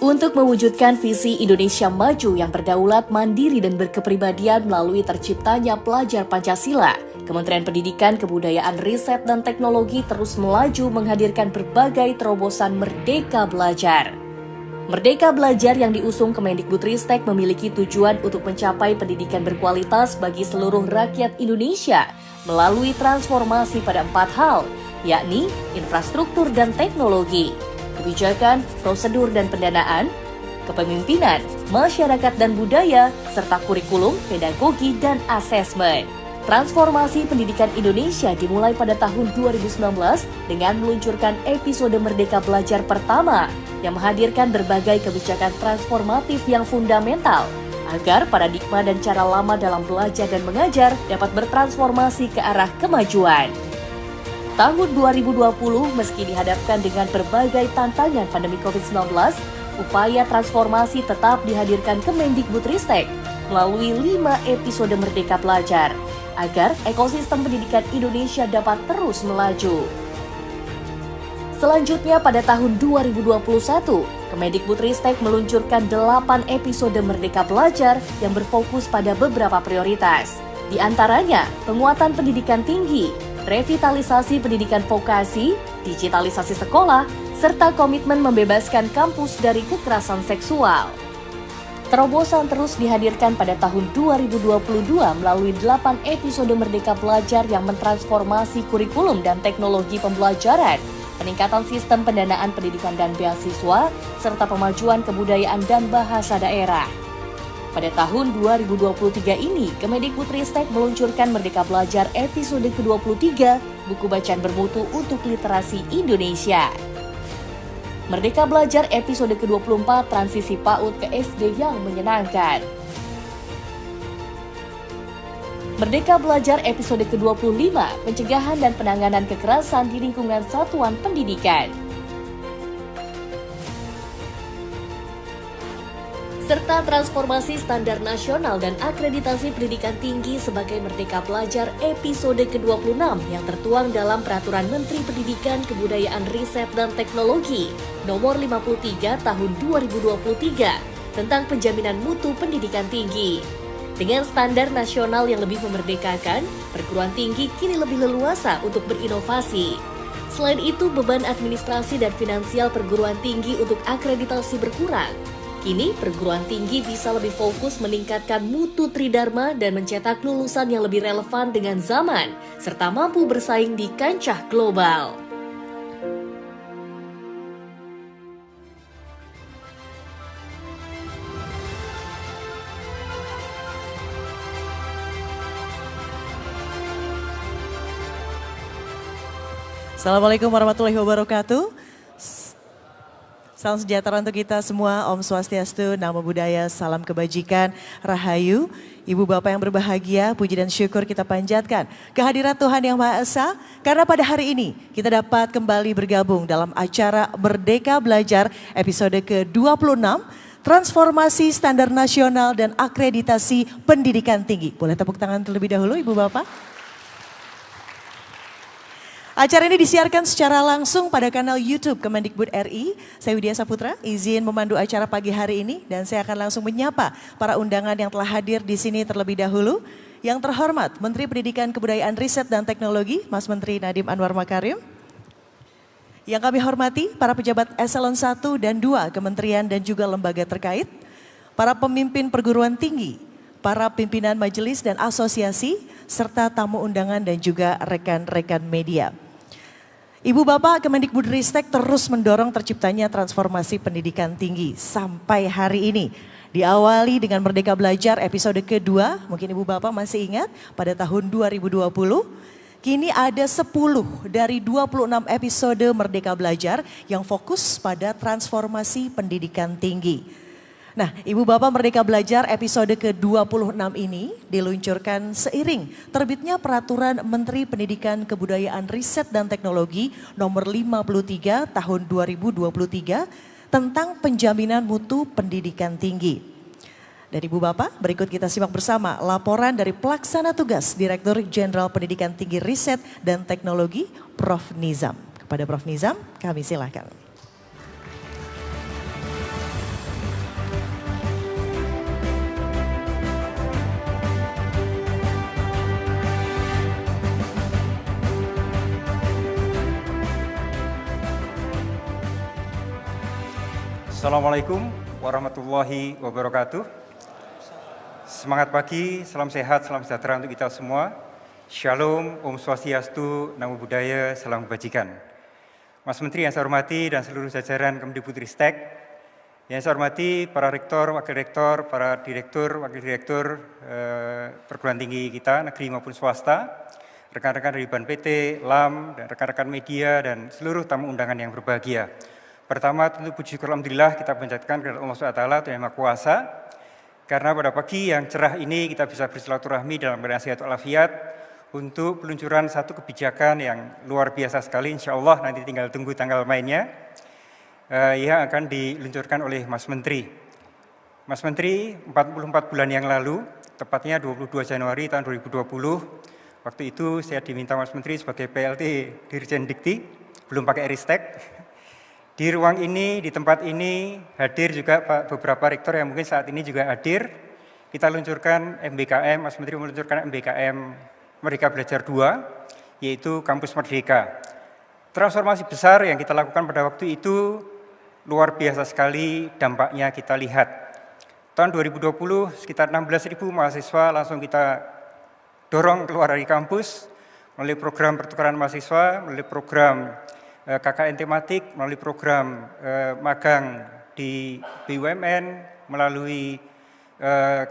Untuk mewujudkan visi Indonesia maju yang berdaulat, mandiri, dan berkepribadian melalui terciptanya pelajar Pancasila, Kementerian Pendidikan, Kebudayaan, Riset, dan Teknologi terus melaju menghadirkan berbagai terobosan Merdeka Belajar. Merdeka Belajar yang diusung Kemendikbudristek memiliki tujuan untuk mencapai pendidikan berkualitas bagi seluruh rakyat Indonesia melalui transformasi pada 4 hal, yakni infrastruktur dan teknologi, kebijakan, prosedur dan pendanaan, kepemimpinan, masyarakat dan budaya, serta kurikulum, pedagogi, dan asesmen. Transformasi pendidikan Indonesia dimulai pada tahun 2019 dengan meluncurkan episode Merdeka Belajar pertama yang menghadirkan berbagai kebijakan transformatif yang fundamental agar paradigma dan cara lama dalam belajar dan mengajar dapat bertransformasi ke arah kemajuan. Tahun 2020 meski dihadapkan dengan berbagai tantangan pandemi COVID-19, upaya transformasi tetap dihadirkan Kemendikbudristek melalui 5 episode Merdeka Belajar agar ekosistem pendidikan Indonesia dapat terus melaju. Selanjutnya pada tahun 2021, Kemendikbudristek meluncurkan 8 episode Merdeka Belajar yang berfokus pada beberapa prioritas. Di antaranya, penguatan pendidikan tinggi, revitalisasi pendidikan vokasi, digitalisasi sekolah, serta komitmen membebaskan kampus dari kekerasan seksual. Terobosan terus dihadirkan pada tahun 2022 melalui 8 episode Merdeka Belajar yang mentransformasi kurikulum dan teknologi pembelajaran, peningkatan sistem pendanaan pendidikan dan beasiswa, serta pemajuan kebudayaan dan bahasa daerah. Pada tahun 2023 ini, Kemendikbudristek meluncurkan Merdeka Belajar episode ke-23, buku bacaan bermutu untuk literasi Indonesia. Merdeka Belajar episode ke-24, transisi PAUD ke SD yang menyenangkan. Merdeka Belajar episode ke-25, pencegahan dan penanganan kekerasan di lingkungan satuan pendidikan. Serta transformasi standar nasional dan akreditasi pendidikan tinggi sebagai Merdeka Belajar episode ke-26 yang tertuang dalam Peraturan Menteri Pendidikan, Kebudayaan, Riset, dan Teknologi Nomor 53 Tahun 2023 tentang penjaminan mutu pendidikan tinggi. Dengan standar nasional yang lebih memerdekakan, perguruan tinggi kini lebih leluasa untuk berinovasi. Selain itu, beban administrasi dan finansial perguruan tinggi untuk akreditasi berkurang. Kini, perguruan tinggi bisa lebih fokus meningkatkan mutu tridharma dan mencetak lulusan yang lebih relevan dengan zaman, serta mampu bersaing di kancah global. Assalamualaikum warahmatullahi wabarakatuh. Salam sejahtera untuk kita semua, Om Swastiastu, Namo Buddhaya, salam kebajikan, Rahayu. Ibu Bapak yang berbahagia, puji dan syukur kita panjatkan kehadirat Tuhan Yang Maha Esa, karena pada hari ini kita dapat kembali bergabung dalam acara Merdeka Belajar episode ke-26, Transformasi Standar Nasional dan Akreditasi Pendidikan Tinggi. Boleh tepuk tangan terlebih dahulu Ibu Bapak? Acara ini disiarkan secara langsung pada kanal YouTube Kemendikbud RI. Saya Widya Saputra, izin memandu acara pagi hari ini dan saya akan langsung menyapa para undangan yang telah hadir di sini terlebih dahulu. Yang terhormat Menteri Pendidikan, Kebudayaan, Riset, dan Teknologi, Mas Menteri Nadiem Anwar Makarim. Yang kami hormati para pejabat eselon 1 dan 2 kementerian dan juga lembaga terkait, para pemimpin perguruan tinggi, para pimpinan majelis dan asosiasi, serta tamu undangan dan juga rekan-rekan media. Ibu Bapak, Kemendikbudristek terus mendorong terciptanya transformasi pendidikan tinggi sampai hari ini. Diawali dengan Merdeka Belajar episode kedua, mungkin Ibu Bapak masih ingat pada tahun 2020. Kini ada 10 dari 26 episode Merdeka Belajar yang fokus pada transformasi pendidikan tinggi. Nah, Ibu Bapak, Merdeka Belajar episode ke-26 ini diluncurkan seiring terbitnya Peraturan Menteri Pendidikan, Kebudayaan, Riset, dan Teknologi Nomor 53 Tahun 2023 tentang penjaminan mutu pendidikan tinggi. Dan Ibu Bapak, berikut kita simak bersama laporan dari Pelaksana Tugas Direktur Jenderal Pendidikan Tinggi, Riset, dan Teknologi, Prof. Nizam. Kepada Prof. Nizam, kami silakan. Assalamualaikum warahmatullahi wabarakatuh. Semangat pagi, salam sehat, salam sejahtera untuk kita semua. Shalom, Om Swastiastu, Namo Buddhaya, salam kebajikan. Mas Menteri yang saya hormati dan seluruh jajaran Kemdikbudristek, yang saya hormati para rektor, wakil rektor, para direktur, wakil direktur perguruan tinggi kita, negeri maupun swasta, rekan-rekan dari BAN PT, LAM, dan rekan-rekan media, dan seluruh tamu undangan yang berbahagia. Pertama, tentu puji syukur alhamdulillah kita panjatkan kepada Allah SWT, Tuhan Yang Maha Kuasa, karena pada pagi yang cerah ini kita bisa bersilaturahmi dalam keadaan sehat walafiat untuk peluncuran satu kebijakan yang luar biasa sekali, insya Allah nanti tinggal tunggu tanggal mainnya, yang akan diluncurkan oleh Mas Menteri. Mas Menteri, 44 bulan yang lalu, tepatnya 22 Januari tahun 2020, waktu itu saya diminta Mas Menteri sebagai PLT Dirjen Dikti, belum pakai Ristek. Di ruang ini, di tempat ini hadir juga beberapa rektor yang mungkin saat ini juga hadir. Kita luncurkan MBKM, Mas Menteri meluncurkan MBKM Merdeka Belajar 2, yaitu Kampus Merdeka. Transformasi besar yang kita lakukan pada waktu itu luar biasa sekali dampaknya kita lihat. Tahun 2020 sekitar 16.000 mahasiswa langsung kita dorong keluar dari kampus melalui program pertukaran mahasiswa, melalui program KKN tematik, melalui program magang di BUMN, melalui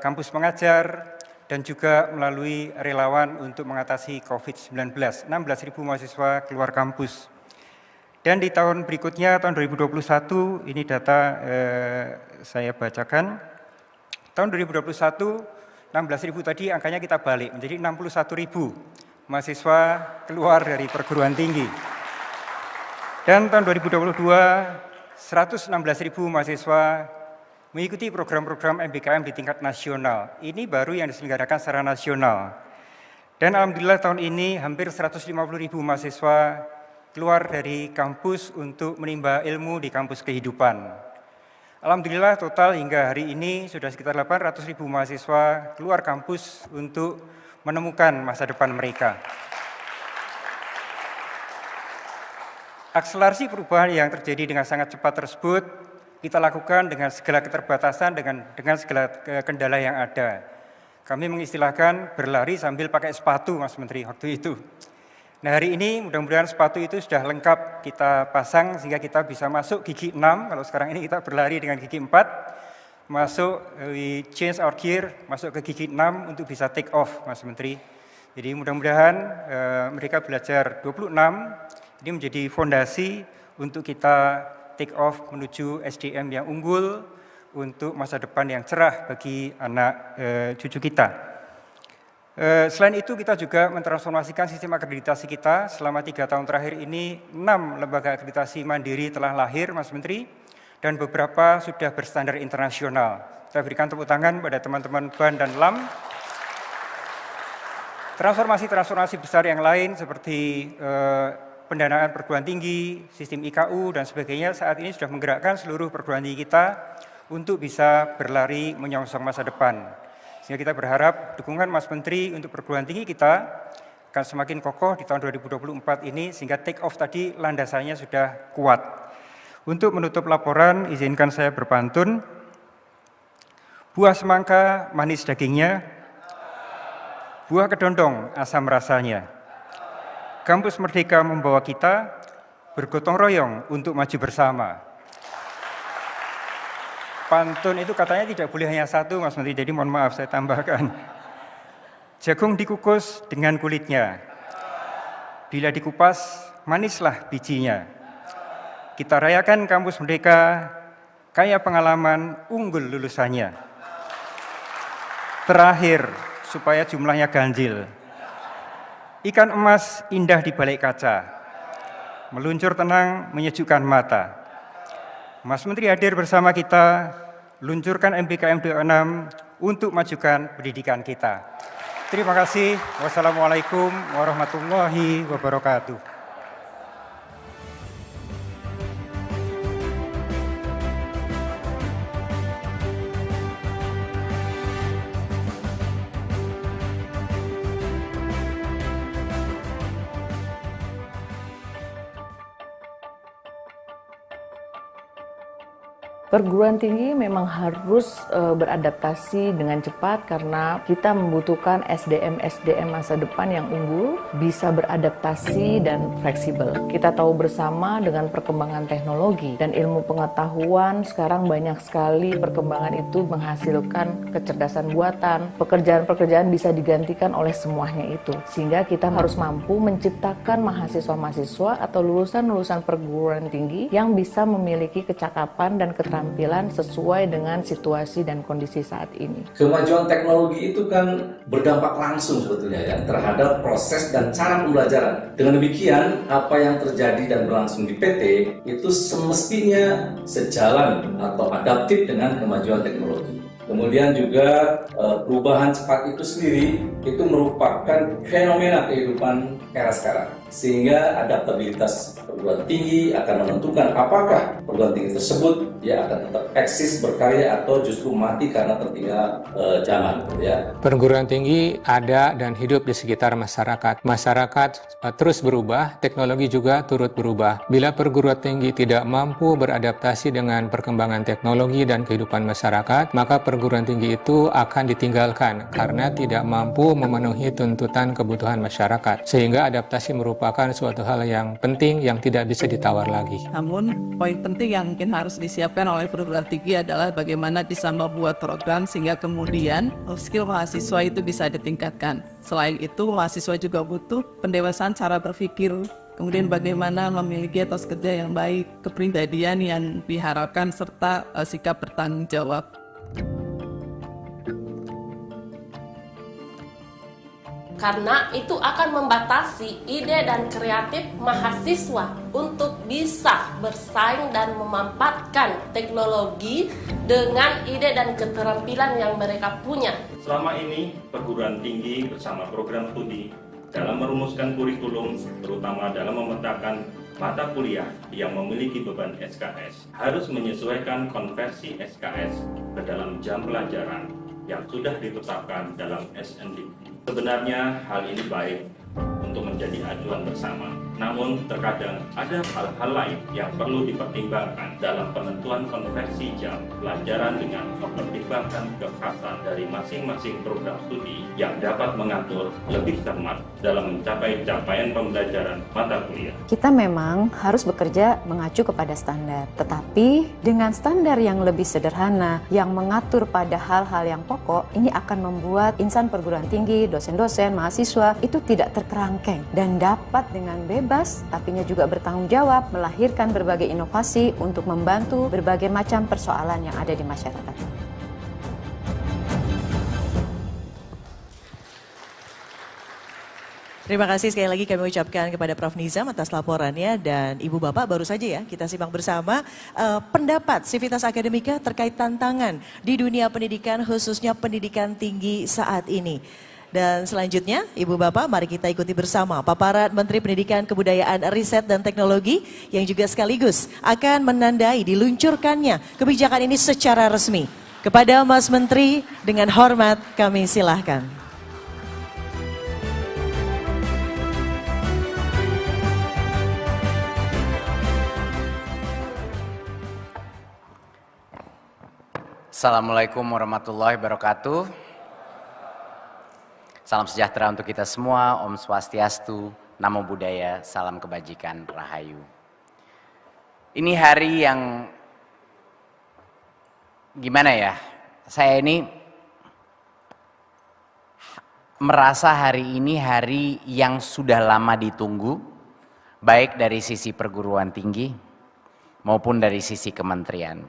kampus mengajar, dan juga melalui relawan untuk mengatasi COVID-19. 16.000 mahasiswa keluar kampus. Dan di tahun berikutnya, tahun 2021, ini data saya bacakan. Tahun 2021, 16.000 tadi angkanya kita balik, menjadi 61.000 mahasiswa keluar dari perguruan tinggi. Dan tahun 2022, 116.000 mahasiswa mengikuti program-program MBKM di tingkat nasional. Ini baru yang diselenggarakan secara nasional. Dan alhamdulillah tahun ini hampir 150.000 mahasiswa keluar dari kampus untuk menimba ilmu di kampus kehidupan. Alhamdulillah total hingga hari ini sudah sekitar 800.000 mahasiswa keluar kampus untuk menemukan masa depan mereka. Akselerasi perubahan yang terjadi dengan sangat cepat tersebut kita lakukan dengan segala keterbatasan, dengan segala kendala yang ada. Kami mengistilahkan berlari sambil pakai sepatu, Mas Menteri, waktu itu. Nah hari ini mudah-mudahan sepatu itu sudah lengkap kita pasang sehingga kita bisa masuk gigi 6, kalau sekarang ini kita berlari dengan gigi 4, masuk, we change our gear, masuk ke gigi 6 untuk bisa take off, Mas Menteri. Jadi mudah-mudahan mereka belajar 26, ini menjadi fondasi untuk kita take off menuju SDM yang unggul untuk masa depan yang cerah bagi anak cucu kita. Selain itu kita juga mentransformasikan sistem akreditasi kita. Selama 3 tahun terakhir ini 6 lembaga akreditasi mandiri telah lahir, Mas Menteri, dan beberapa sudah berstandar internasional. Saya berikan tepuk tangan pada teman-teman BAN dan LAM. Transformasi-transformasi besar yang lain seperti pendanaan perguruan tinggi, sistem IKU, dan sebagainya saat ini sudah menggerakkan seluruh perguruan tinggi kita untuk bisa berlari menyongsong masa depan. Sehingga kita berharap dukungan Mas Menteri untuk perguruan tinggi kita akan semakin kokoh di tahun 2024 ini, sehingga take off tadi landasannya sudah kuat. Untuk menutup laporan, izinkan saya berpantun. Buah semangka manis dagingnya, buah kedondong asam rasanya. Kampus Merdeka membawa kita bergotong royong untuk maju bersama. Pantun itu katanya tidak boleh hanya satu, Mas Menteri, jadi mohon maaf saya tambahkan. Jagung dikukus dengan kulitnya. Bila dikupas, manislah bijinya. Kita rayakan Kampus Merdeka, kaya pengalaman, unggul lulusannya. Terakhir, supaya jumlahnya ganjil. Ikan emas indah di balik kaca, meluncur tenang menyejukkan mata. Mas Menteri hadir bersama kita, luncurkan MBKM 26 untuk majukan pendidikan kita. Terima kasih. Wassalamualaikum warahmatullahi wabarakatuh. Perguruan tinggi memang harus beradaptasi dengan cepat karena kita membutuhkan SDM masa depan yang unggul, bisa beradaptasi dan fleksibel. Kita tahu bersama dengan perkembangan teknologi dan ilmu pengetahuan, sekarang banyak sekali perkembangan itu menghasilkan kecerdasan buatan. Pekerjaan-pekerjaan bisa digantikan oleh semuanya itu. Sehingga kita harus mampu menciptakan mahasiswa-mahasiswa atau lulusan-lulusan perguruan tinggi yang bisa memiliki kecakapan dan keterampilan sesuai dengan situasi dan kondisi saat ini. Kemajuan teknologi itu kan berdampak langsung sebetulnya ya terhadap proses dan cara pembelajaran. Dengan demikian, apa yang terjadi dan berlangsung di PT itu semestinya sejalan atau adaptif dengan kemajuan teknologi. Kemudian juga perubahan cepat itu sendiri itu merupakan fenomena kehidupan era sekarang. Sehingga adaptabilitas perguruan tinggi akan menentukan apakah perguruan tinggi tersebut ya akan tetap eksis berkarya atau justru mati karena tertinggal zaman ya. Perguruan tinggi ada dan hidup di sekitar masyarakat. Masyarakat terus berubah, teknologi juga turut berubah. Bila perguruan tinggi tidak mampu beradaptasi dengan perkembangan teknologi dan kehidupan masyarakat, maka perguruan tinggi itu akan ditinggalkan karena tidak mampu memenuhi tuntutan kebutuhan masyarakat. Sehingga adaptasi merupakan suatu hal yang penting yang tidak bisa ditawar lagi. Namun poin penting yang mungkin harus disiapkan oleh perguruan tinggi adalah bagaimana bisa membuat program sehingga kemudian skill mahasiswa itu bisa ditingkatkan. Selain itu mahasiswa juga butuh pendewasaan cara berpikir, kemudian bagaimana memiliki etos kerja yang baik, kepribadian yang diharapkan serta sikap bertanggung jawab. Karena itu akan membatasi ide dan kreatif mahasiswa untuk bisa bersaing dan memanfaatkan teknologi dengan ide dan keterampilan yang mereka punya. Selama ini, perguruan tinggi bersama program studi dalam merumuskan kurikulum, terutama dalam memetakan mata kuliah yang memiliki beban SKS, harus menyesuaikan konversi SKS ke dalam jam pelajaran yang sudah ditetapkan dalam SNDP. Sebenarnya hal ini baik untuk menjadi acuan bersama. Namun terkadang ada hal-hal lain yang perlu dipertimbangkan dalam penentuan konversi jam pelajaran dengan mempertimbangkan kekhasan dari masing-masing program studi yang dapat mengatur lebih cermat dalam mencapai capaian pembelajaran mata kuliah. Kita memang harus bekerja mengacu kepada standar, tetapi dengan standar yang lebih sederhana yang mengatur pada hal-hal yang pokok, ini akan membuat insan perguruan tinggi, dosen-dosen, mahasiswa itu tidak terkerangkeng dan dapat dengan bebas, tapinya juga bertanggung jawab, melahirkan berbagai inovasi untuk membantu berbagai macam persoalan yang ada di masyarakat. Terima kasih sekali lagi kami ucapkan kepada Prof. Nizam atas laporannya dan Ibu Bapak baru saja ya kita simak bersama pendapat Civitas Akademika terkait tantangan di dunia pendidikan khususnya pendidikan tinggi saat ini. Dan selanjutnya, Ibu Bapak, mari kita ikuti bersama paparan Menteri Pendidikan, Kebudayaan, Riset, dan Teknologi yang juga sekaligus akan menandai diluncurkannya kebijakan ini secara resmi. Kepada Mas Menteri, dengan hormat kami silahkan. Assalamualaikum warahmatullahi wabarakatuh. Salam sejahtera untuk kita semua, Om Swastiastu, Namo Buddhaya, salam kebajikan, Rahayu. Ini hari yang gimana ya, saya ini merasa hari ini hari yang sudah lama ditunggu, baik dari sisi perguruan tinggi maupun dari sisi kementerian.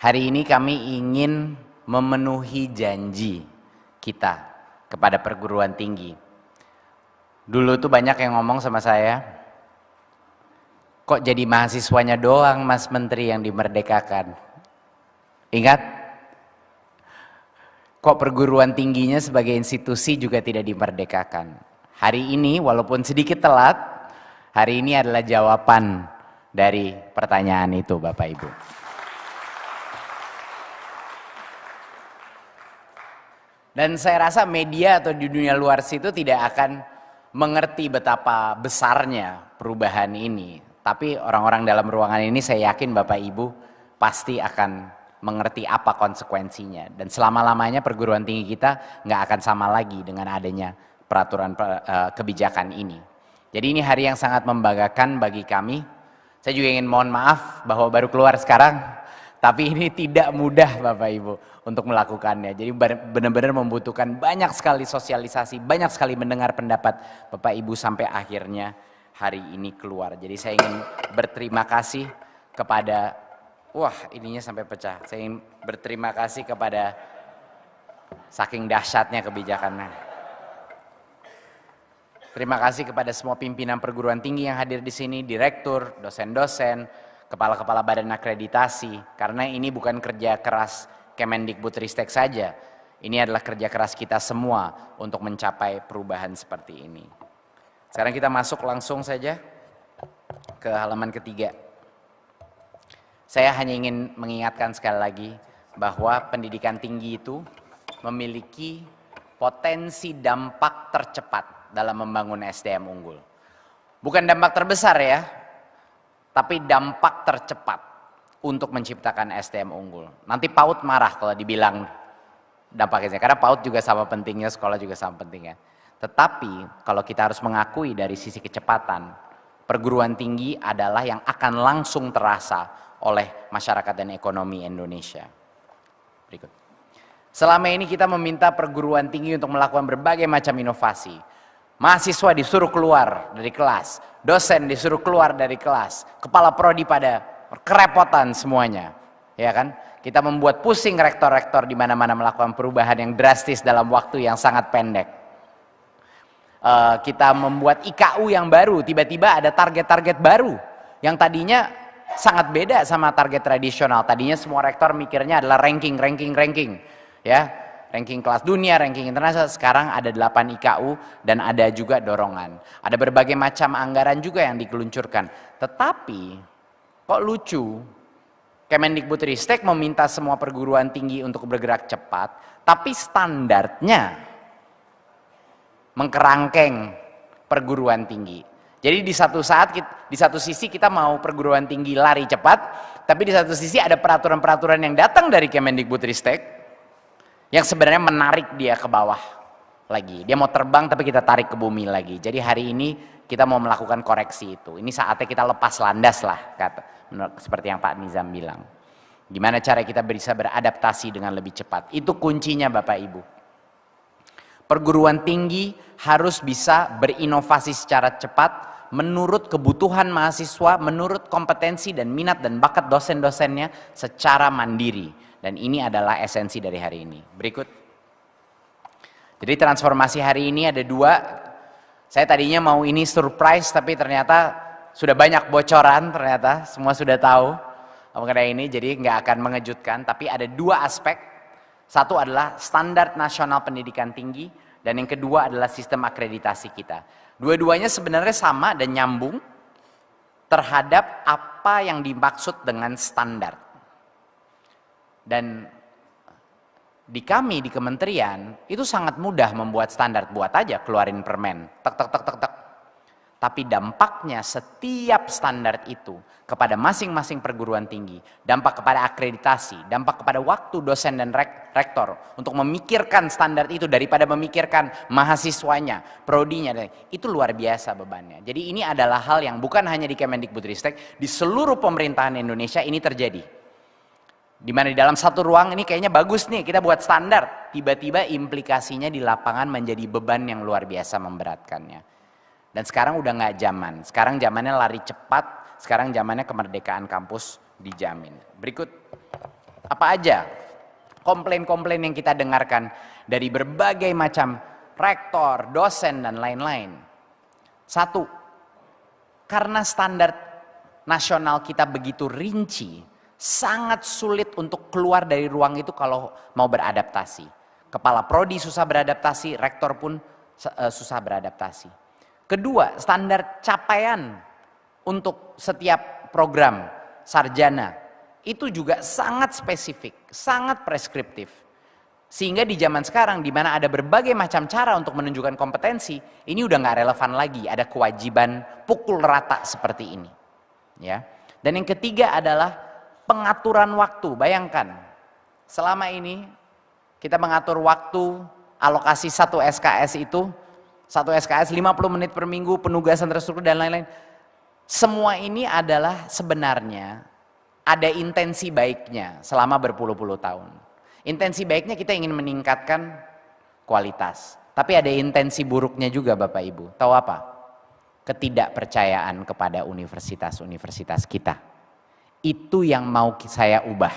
Hari ini kami ingin memenuhi janji kita kepada perguruan tinggi. Dulu tuh banyak yang ngomong sama saya, kok jadi mahasiswanya doang Mas Menteri yang dimerdekakan? Ingat, kok perguruan tingginya sebagai institusi juga tidak dimerdekakan? Hari ini walaupun sedikit telat, hari ini adalah jawaban dari pertanyaan itu Bapak Ibu. Dan saya rasa media atau di dunia luar situ tidak akan mengerti betapa besarnya perubahan ini. Tapi orang-orang dalam ruangan ini saya yakin Bapak Ibu pasti akan mengerti apa konsekuensinya. Dan selama-lamanya perguruan tinggi kita nggak akan sama lagi dengan adanya peraturan kebijakan ini. Jadi ini hari yang sangat membanggakan bagi kami. Saya juga ingin mohon maaf bahwa baru keluar sekarang, tapi ini tidak mudah Bapak Ibu untuk melakukannya. Jadi benar-benar membutuhkan banyak sekali sosialisasi, banyak sekali mendengar pendapat Bapak Ibu sampai akhirnya hari ini keluar. Jadi saya ingin berterima kasih kepada, wah ininya sampai pecah. Saya ingin berterima kasih kepada, saking dahsyatnya kebijakannya. Terima kasih kepada semua pimpinan perguruan tinggi yang hadir di sini, direktur, dosen-dosen, kepala-kepala badan akreditasi. Karena ini bukan kerja keras Kemendikbudristek saja. Ini adalah kerja keras kita semua untuk mencapai perubahan seperti ini. Sekarang kita masuk langsung saja ke halaman ketiga. Saya hanya ingin mengingatkan sekali lagi bahwa pendidikan tinggi itu memiliki potensi dampak tercepat dalam membangun SDM unggul. Bukan dampak terbesar ya, tapi dampak tercepat untuk menciptakan SDM unggul. Nanti PAUD marah kalau dibilang dampaknya, karena PAUD juga sama pentingnya, sekolah juga sama pentingnya. Tetapi kalau kita harus mengakui dari sisi kecepatan, perguruan tinggi adalah yang akan langsung terasa oleh masyarakat dan ekonomi Indonesia. Berikut. Selama ini kita meminta perguruan tinggi untuk melakukan berbagai macam inovasi. Mahasiswa disuruh keluar dari kelas, dosen disuruh keluar dari kelas, kepala prodi pada kerepotan semuanya, ya kan? Kita membuat pusing rektor-rektor di mana-mana melakukan perubahan yang drastis dalam waktu yang sangat pendek. Kita membuat IKU yang baru, tiba-tiba ada target-target baru yang tadinya sangat beda sama target tradisional. Tadinya semua rektor mikirnya adalah ranking, ya. Ranking kelas dunia, ranking internasional, sekarang ada 8 IKU dan ada juga dorongan. Ada berbagai macam anggaran juga yang dikeluncurkan. Tetapi, kok lucu, Kemendikbudristek meminta semua perguruan tinggi untuk bergerak cepat, tapi standarnya mengkerangkeng perguruan tinggi. Jadi di satu sisi kita mau perguruan tinggi lari cepat, tapi di satu sisi ada peraturan-peraturan yang datang dari Kemendikbudristek yang sebenarnya menarik dia ke bawah lagi. Dia mau terbang tapi kita tarik ke bumi lagi. Jadi hari ini kita mau melakukan koreksi itu. Ini saatnya kita lepas landas lah, seperti yang Pak Nizam bilang. Gimana cara kita bisa beradaptasi dengan lebih cepat. Itu kuncinya Bapak Ibu. Perguruan tinggi harus bisa berinovasi secara cepat menurut kebutuhan mahasiswa, menurut kompetensi dan minat dan bakat dosen-dosennya secara mandiri. Dan ini adalah esensi dari hari ini. Berikut. Jadi transformasi hari ini ada 2. Saya tadinya mau ini surprise, tapi ternyata sudah banyak bocoran, ternyata semua sudah tahu mengenai ini, jadi nggak akan mengejutkan. Tapi ada 2 aspek. Satu adalah standar nasional pendidikan tinggi, dan yang kedua adalah sistem akreditasi kita. Dua-duanya sebenarnya sama dan nyambung terhadap apa yang dimaksud dengan standar. Dan di kami di kementerian itu sangat mudah membuat standar, buat aja keluarin permen, tek. Tapi dampaknya setiap standar itu kepada masing-masing perguruan tinggi, dampak kepada akreditasi, dampak kepada waktu dosen dan rektor untuk memikirkan standar itu daripada memikirkan mahasiswanya, prodinya, itu luar biasa bebannya. Jadi ini adalah hal yang bukan hanya di Kemendikbudristek, di seluruh pemerintahan Indonesia ini terjadi. Dimana di dalam satu ruang ini kayaknya bagus nih kita buat standar, tiba-tiba implikasinya di lapangan menjadi beban yang luar biasa memberatkannya. Dan sekarang udah nggak zaman, sekarang zamannya lari cepat, sekarang zamannya kemerdekaan kampus dijamin. Berikut, apa aja komplain-komplain yang kita dengarkan dari berbagai macam rektor, dosen dan lain-lain. 1, karena standar nasional kita begitu rinci, sangat sulit untuk keluar dari ruang itu kalau mau beradaptasi. Kepala prodi susah beradaptasi, rektor pun susah beradaptasi. Kedua, standar capaian untuk setiap program sarjana itu juga sangat spesifik, sangat preskriptif. Sehingga di zaman sekarang di mana ada berbagai macam cara untuk menunjukkan kompetensi, ini udah nggak relevan lagi, ada kewajiban pukul rata seperti ini. Ya. Dan yang ketiga adalah pengaturan waktu. Bayangkan, selama ini kita mengatur waktu alokasi satu SKS itu, satu SKS 50 menit per minggu, penugasan terstruktur dan lain-lain. Semua ini adalah sebenarnya ada intensi baiknya selama berpuluh-puluh tahun. Intensi baiknya kita ingin meningkatkan kualitas. Tapi ada intensi buruknya juga Bapak Ibu. Tahu apa? Ketidakpercayaan kepada universitas-universitas kita. Itu yang mau saya ubah.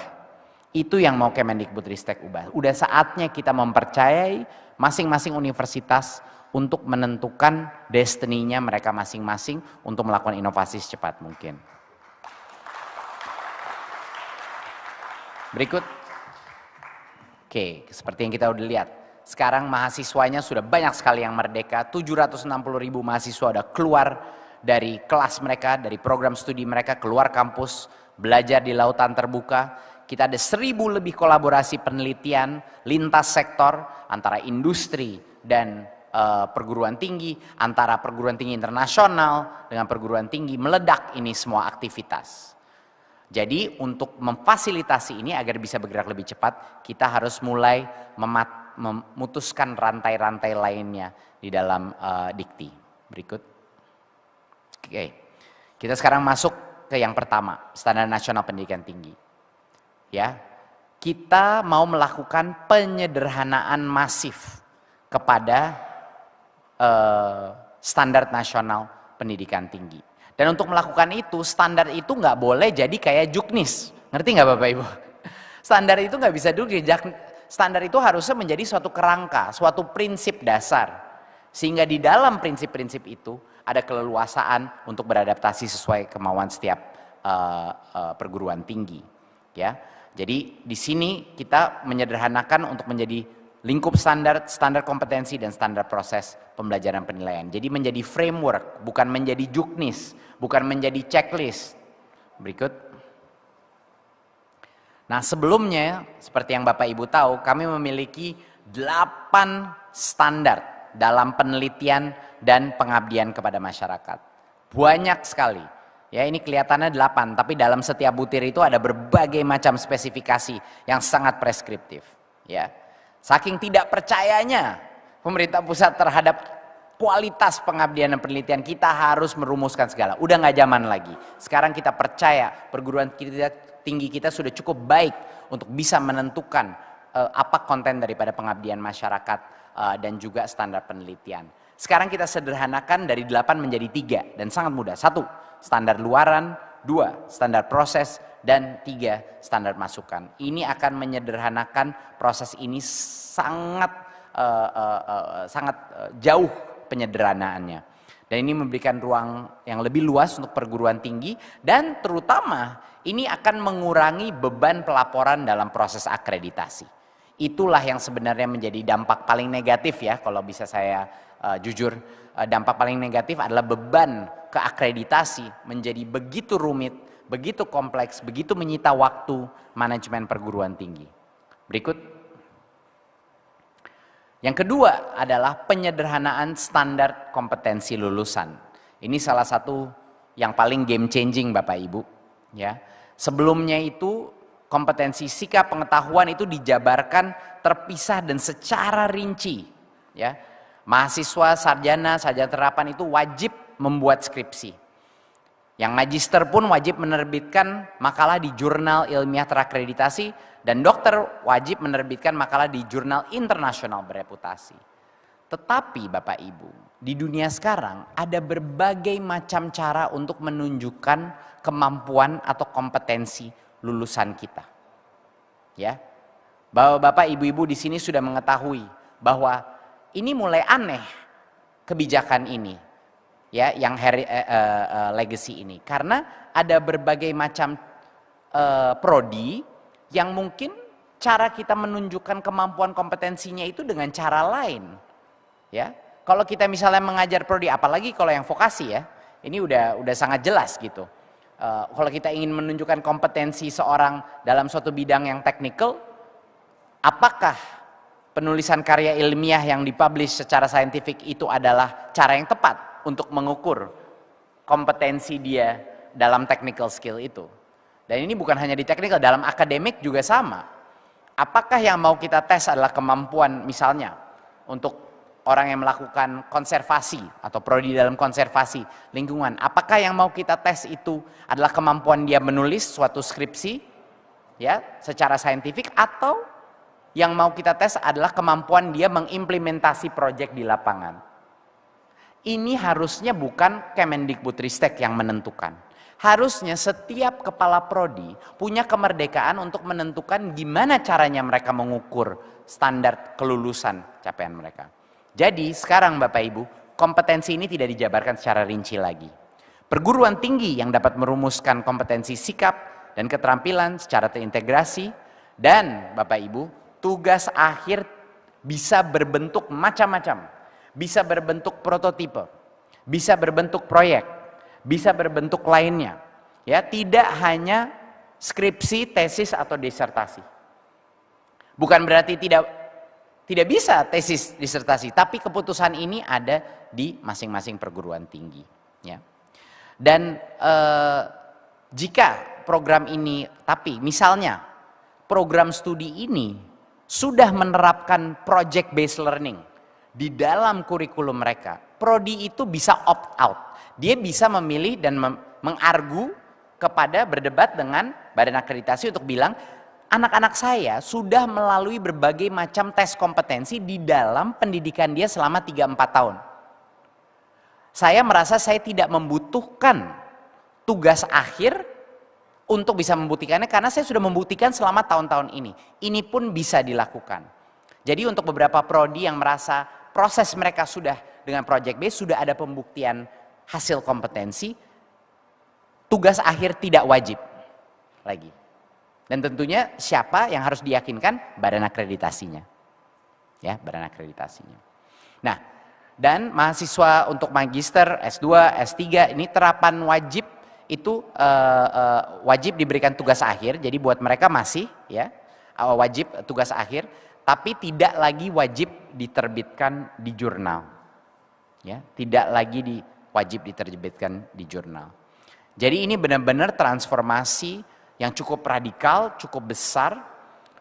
Itu yang mau Kemendikbudristek ubah. Udah saatnya kita mempercayai masing-masing universitas untuk menentukan destininya mereka masing-masing untuk melakukan inovasi secepat mungkin. Berikut. Oke, seperti yang kita udah lihat. Sekarang mahasiswanya sudah banyak sekali yang merdeka. 760.000 mahasiswa udah keluar dari kelas mereka, dari program studi mereka, keluar kampus, belajar di lautan terbuka. Kita ada 1.000 lebih kolaborasi penelitian lintas sektor antara industri dan perguruan tinggi, antara perguruan tinggi internasional dengan perguruan tinggi, meledak ini semua aktivitas. Jadi untuk memfasilitasi ini agar bisa bergerak lebih cepat, kita harus mulai memutuskan rantai-rantai lainnya di dalam dikti. Berikut. Oke, kita sekarang masuk ke yang pertama, Standar Nasional Pendidikan Tinggi. Ya, kita mau melakukan penyederhanaan masif kepada standar nasional pendidikan tinggi. Dan untuk melakukan itu, standar itu nggak boleh jadi kayak juknis. Ngerti nggak Bapak Ibu? Standar itu nggak bisa dulu. Standar itu harusnya menjadi suatu kerangka, suatu prinsip dasar. Sehingga di dalam prinsip-prinsip itu ada keleluasaan untuk beradaptasi sesuai kemauan setiap perguruan tinggi. Ya, jadi di sini kita menyederhanakan untuk menjadi lingkup standar, standar kompetensi dan standar proses pembelajaran penilaian. Jadi menjadi framework, bukan menjadi juknis, bukan menjadi checklist. Berikut. Nah sebelumnya, seperti yang Bapak Ibu tahu, kami memiliki 8 standar dalam penelitian dan pengabdian kepada masyarakat. Banyak sekali. Ya ini kelihatannya 8, tapi dalam setiap butir itu ada berbagai macam spesifikasi yang sangat preskriptif. Ya. Saking tidak percayanya pemerintah pusat terhadap kualitas pengabdian dan penelitian, kita harus merumuskan segala. Udah nggak zaman lagi. Sekarang kita percaya perguruan tinggi kita sudah cukup baik untuk bisa menentukan apa konten daripada pengabdian masyarakat dan juga standar penelitian. Sekarang kita sederhanakan dari 8 menjadi 3 dan sangat mudah. 1, standar luaran. 2, standar proses. Dan 3, standar masukan. Ini akan menyederhanakan proses ini sangat jauh penyederhanaannya. Dan ini memberikan ruang yang lebih luas untuk perguruan tinggi dan terutama ini akan mengurangi beban pelaporan dalam proses akreditasi. Itulah yang sebenarnya menjadi dampak paling negatif ya, kalau bisa saya jujur. Dampak paling negatif adalah beban ke akreditasi menjadi begitu rumit, begitu kompleks, begitu menyita waktu manajemen perguruan tinggi. Berikut. Yang kedua adalah penyederhanaan standar kompetensi lulusan. Ini salah satu yang paling game changing Bapak Ibu. Ya. Sebelumnya itu kompetensi sikap pengetahuan itu dijabarkan terpisah dan secara rinci. Ya. Mahasiswa, sarjana terapan itu wajib membuat skripsi. Yang magister pun wajib menerbitkan makalah di jurnal ilmiah terakreditasi dan dokter wajib menerbitkan makalah di jurnal internasional bereputasi. Tetapi Bapak Ibu, di dunia sekarang ada berbagai macam cara untuk menunjukkan kemampuan atau kompetensi lulusan kita. Ya. Bapak Ibu-ibu di sini sudah mengetahui bahwa ini mulai aneh kebijakan ini. Ya, yang legacy ini karena ada berbagai macam prodi yang mungkin cara kita menunjukkan kemampuan kompetensinya itu dengan cara lain. Ya, kalau kita misalnya mengajar prodi, apalagi kalau yang vokasi ya, ini udah sangat jelas gitu. Kalau kita ingin menunjukkan kompetensi seorang dalam suatu bidang yang teknikal, apakah penulisan karya ilmiah yang dipublish secara saintifik itu adalah cara yang tepat untuk mengukur kompetensi dia dalam technical skill itu? Dan ini bukan hanya di teknikal, dalam akademik juga sama. Apakah yang mau kita tes adalah kemampuan misalnya untuk orang yang melakukan konservasi atau prodi dalam konservasi lingkungan. Apakah yang mau kita tes itu adalah kemampuan dia menulis suatu skripsi ya secara saintifik, atau yang mau kita tes adalah kemampuan dia mengimplementasi proyek di lapangan. Ini harusnya bukan Kemendikbudristek yang menentukan. Harusnya setiap kepala prodi punya kemerdekaan untuk menentukan gimana caranya mereka mengukur standar kelulusan capaian mereka. Jadi sekarang Bapak Ibu, kompetensi ini tidak dijabarkan secara rinci lagi. Perguruan tinggi yang dapat merumuskan kompetensi sikap dan keterampilan secara terintegrasi, dan Bapak Ibu, tugas akhir bisa berbentuk macam-macam. Bisa berbentuk prototipe, bisa berbentuk proyek, bisa berbentuk lainnya. Ya, tidak hanya skripsi, tesis atau disertasi. Bukan berarti tidak bisa tesis disertasi, tapi keputusan ini ada di masing-masing perguruan tinggi. Ya. Dan jika program ini, tapi misalnya program studi ini sudah menerapkan project based learning di dalam kurikulum mereka, prodi itu bisa opt out. Dia bisa memilih dan mengargu kepada berdebat dengan badan akreditasi untuk bilang, anak-anak saya sudah melalui berbagai macam tes kompetensi di dalam pendidikan dia selama 3-4 tahun. Saya merasa saya tidak membutuhkan tugas akhir untuk bisa membuktikannya karena saya sudah membuktikan selama tahun-tahun ini. Ini pun bisa dilakukan. Jadi untuk beberapa prodi yang merasa proses mereka sudah dengan project base, sudah ada pembuktian hasil kompetensi, tugas akhir tidak wajib lagi. Dan tentunya siapa yang harus diyakinkan? Badan akreditasinya. Ya, badan akreditasinya. Nah, dan mahasiswa untuk magister, S2, S3 ini terapan wajib itu wajib diberikan tugas akhir. Jadi buat mereka masih ya wajib tugas akhir, tapi tidak lagi wajib diterbitkan di jurnal. Ya, tidak lagi wajib diterbitkan di jurnal. Jadi ini benar-benar transformasi yang cukup radikal, cukup besar,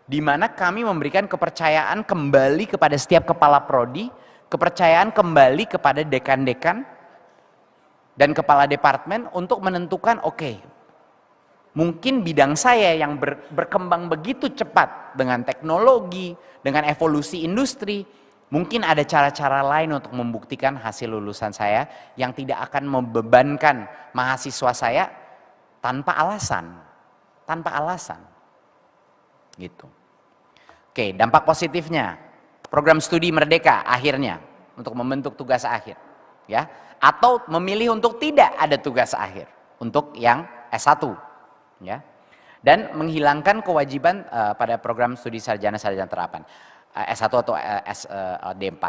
di mana kami memberikan kepercayaan kembali kepada setiap kepala prodi, kepercayaan kembali kepada dekan-dekan dan kepala departemen untuk menentukan, oke, mungkin bidang saya yang berkembang begitu cepat dengan teknologi, dengan evolusi industri, mungkin ada cara-cara lain untuk membuktikan hasil lulusan saya yang tidak akan membebankan mahasiswa saya tanpa alasan. Tanpa alasan, gitu. Oke, dampak positifnya, program studi merdeka akhirnya untuk membentuk tugas akhir, ya, atau memilih untuk tidak ada tugas akhir untuk yang S1, ya, dan menghilangkan kewajiban pada program studi sarjana terapan S1 atau D4.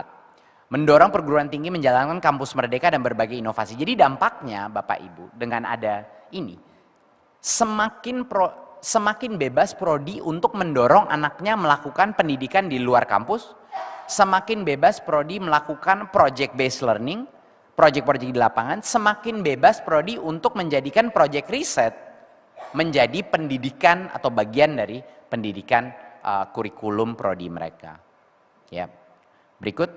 Mendorong perguruan tinggi menjalankan kampus merdeka dan berbagai inovasi. Jadi dampaknya Bapak Ibu dengan ada ini, semakin bebas prodi untuk mendorong anaknya melakukan pendidikan di luar kampus, semakin bebas prodi melakukan project based learning, project-project di lapangan, semakin bebas prodi untuk menjadikan project riset menjadi pendidikan atau bagian dari pendidikan kurikulum prodi mereka. Ya. Berikut.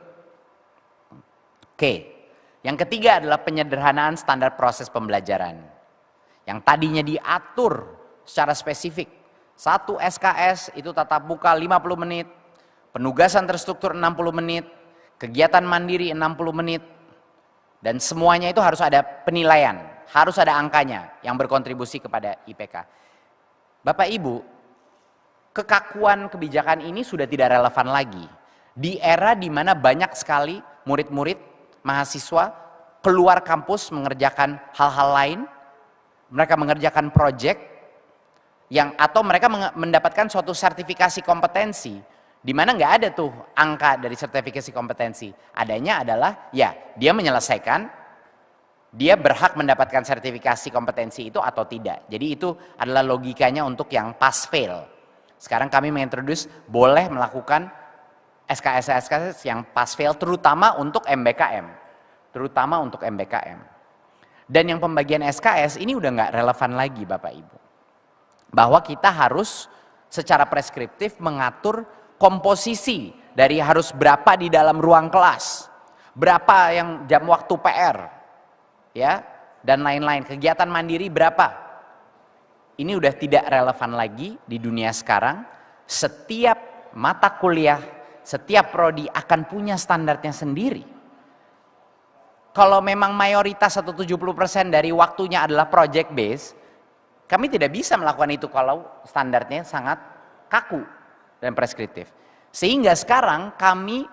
Oke. Yang ketiga adalah penyederhanaan standar proses pembelajaran. Yang tadinya diatur secara spesifik. 1 SKS itu tatap muka 50 menit, penugasan terstruktur 60 menit, kegiatan mandiri 60 menit, dan semuanya itu harus ada penilaian, harus ada angkanya yang berkontribusi kepada IPK. Bapak Ibu, kekakuan kebijakan ini sudah tidak relevan lagi. Di era di mana banyak sekali murid-murid, mahasiswa keluar kampus mengerjakan hal-hal lain, mereka mengerjakan proyek atau mereka mendapatkan suatu sertifikasi kompetensi, di mana nggak ada tuh angka dari sertifikasi kompetensi. Adanya adalah ya dia menyelesaikan, dia berhak mendapatkan sertifikasi kompetensi itu atau tidak. Jadi itu adalah logikanya untuk yang pass fail. Sekarang kami mengintroduce boleh melakukan SKS yang pass fail, terutama untuk MBKM, Dan yang pembagian SKS ini udah nggak relevan lagi Bapak Ibu. bahwa kita harus secara preskriptif mengatur komposisi dari harus berapa di dalam ruang kelas, berapa yang jam waktu PR, ya, dan lain-lain. Kegiatan mandiri berapa? Ini udah tidak relevan lagi di dunia sekarang. Setiap mata kuliah, setiap prodi akan punya standarnya sendiri. Kalau memang mayoritas atau 70% dari waktunya adalah project based, kami tidak bisa melakukan itu kalau standarnya sangat kaku dan preskriptif. Sehingga sekarang kami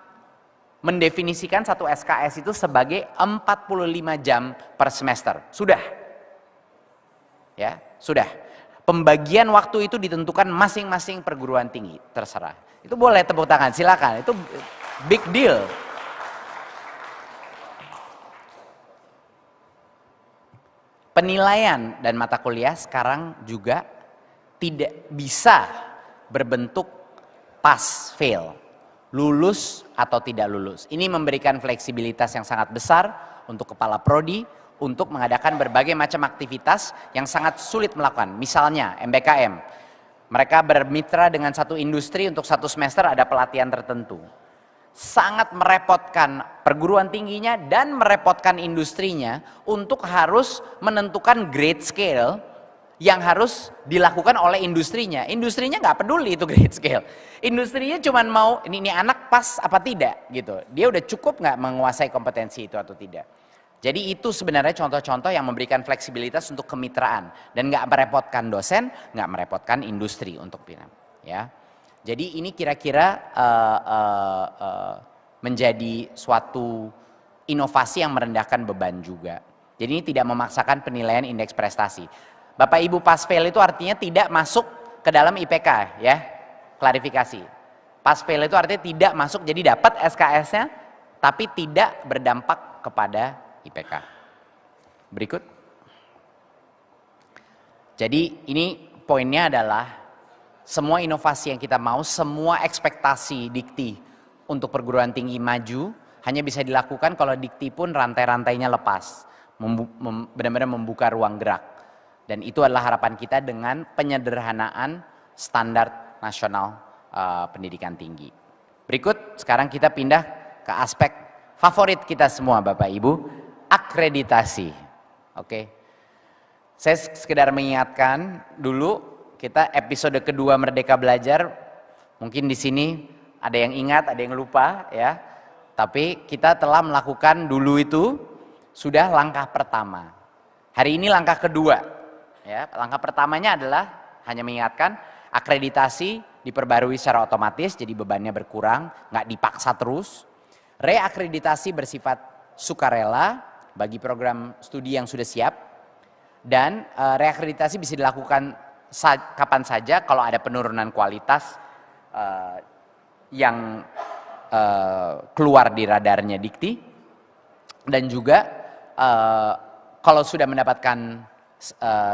mendefinisikan satu SKS itu sebagai 45 jam per semester. Sudah. Ya, sudah. Pembagian waktu itu ditentukan masing-masing perguruan tinggi, terserah. Itu boleh tepuk tangan, silakan. Itu big deal. Penilaian dan mata kuliah sekarang juga tidak bisa berbentuk pass fail, lulus atau tidak lulus. Ini memberikan fleksibilitas yang sangat besar untuk kepala prodi untuk mengadakan berbagai macam aktivitas yang sangat sulit melakukan. Misalnya MBKM, mereka bermitra dengan satu industri untuk satu semester ada pelatihan tertentu. Sangat merepotkan perguruan tingginya dan merepotkan industrinya untuk harus menentukan grade scale yang harus dilakukan oleh industrinya. Industrinya nggak peduli itu grade scale. Industrinya cuma mau ini anak pas apa tidak gitu. Dia udah cukup nggak menguasai kompetensi itu atau tidak. Jadi itu sebenarnya contoh-contoh yang memberikan fleksibilitas untuk kemitraan dan nggak merepotkan dosen, nggak merepotkan industri untuk pinam. Ya. Jadi ini kira-kira menjadi suatu inovasi yang merendahkan beban juga. Jadi ini tidak memaksakan penilaian indeks prestasi. Bapak Ibu pass fail itu artinya tidak masuk ke dalam IPK ya. Klarifikasi. Pass fail itu artinya tidak masuk, jadi dapat SKS-nya tapi tidak berdampak kepada IPK. Berikut. Jadi ini poinnya adalah semua inovasi yang kita mau, semua ekspektasi dikti untuk perguruan tinggi maju hanya bisa dilakukan kalau dikti pun rantai-rantainya lepas, benar-benar membuka ruang gerak. Dan itu adalah harapan kita dengan penyederhanaan standar nasional pendidikan tinggi. Berikut, sekarang kita pindah ke aspek favorit kita semua Bapak Ibu, akreditasi. Oke, saya sekedar mengingatkan dulu. Kita episode kedua Merdeka Belajar, mungkin di sini ada yang ingat, ada yang lupa ya. Tapi kita telah melakukan dulu itu sudah langkah pertama. Hari ini langkah kedua. Ya, langkah pertamanya adalah hanya mengingatkan akreditasi diperbarui secara otomatis, jadi bebannya berkurang, nggak dipaksa terus. Reakreditasi bersifat sukarela bagi program studi yang sudah siap, dan reakreditasi bisa dilakukan kapan saja kalau ada penurunan kualitas yang keluar di radarnya dikti, dan juga kalau sudah mendapatkan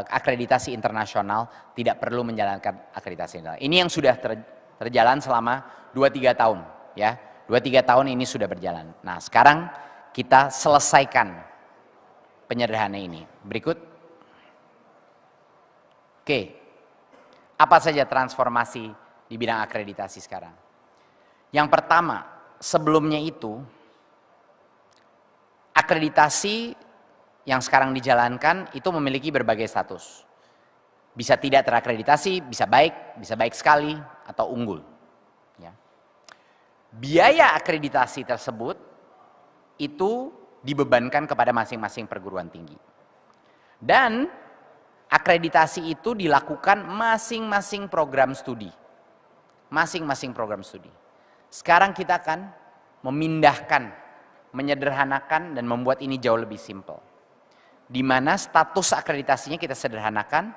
akreditasi internasional tidak perlu menjalankan akreditasi internasional. Ini yang sudah terjalan selama 2-3 tahun ya. 2-3 tahun ini sudah berjalan. Nah, sekarang kita selesaikan penyederhanaan ini. Berikut. Oke. Apa saja transformasi di bidang akreditasi sekarang? Yang pertama, sebelumnya itu akreditasi yang sekarang dijalankan itu memiliki berbagai status. Bisa tidak terakreditasi, bisa baik sekali, atau unggul. Ya. Biaya akreditasi tersebut itu dibebankan kepada masing-masing perguruan tinggi. Dan akreditasi itu dilakukan masing-masing program studi. Masing-masing program studi. Sekarang kita akan memindahkan, menyederhanakan dan membuat ini jauh lebih simpel. Di mana status akreditasinya kita sederhanakan,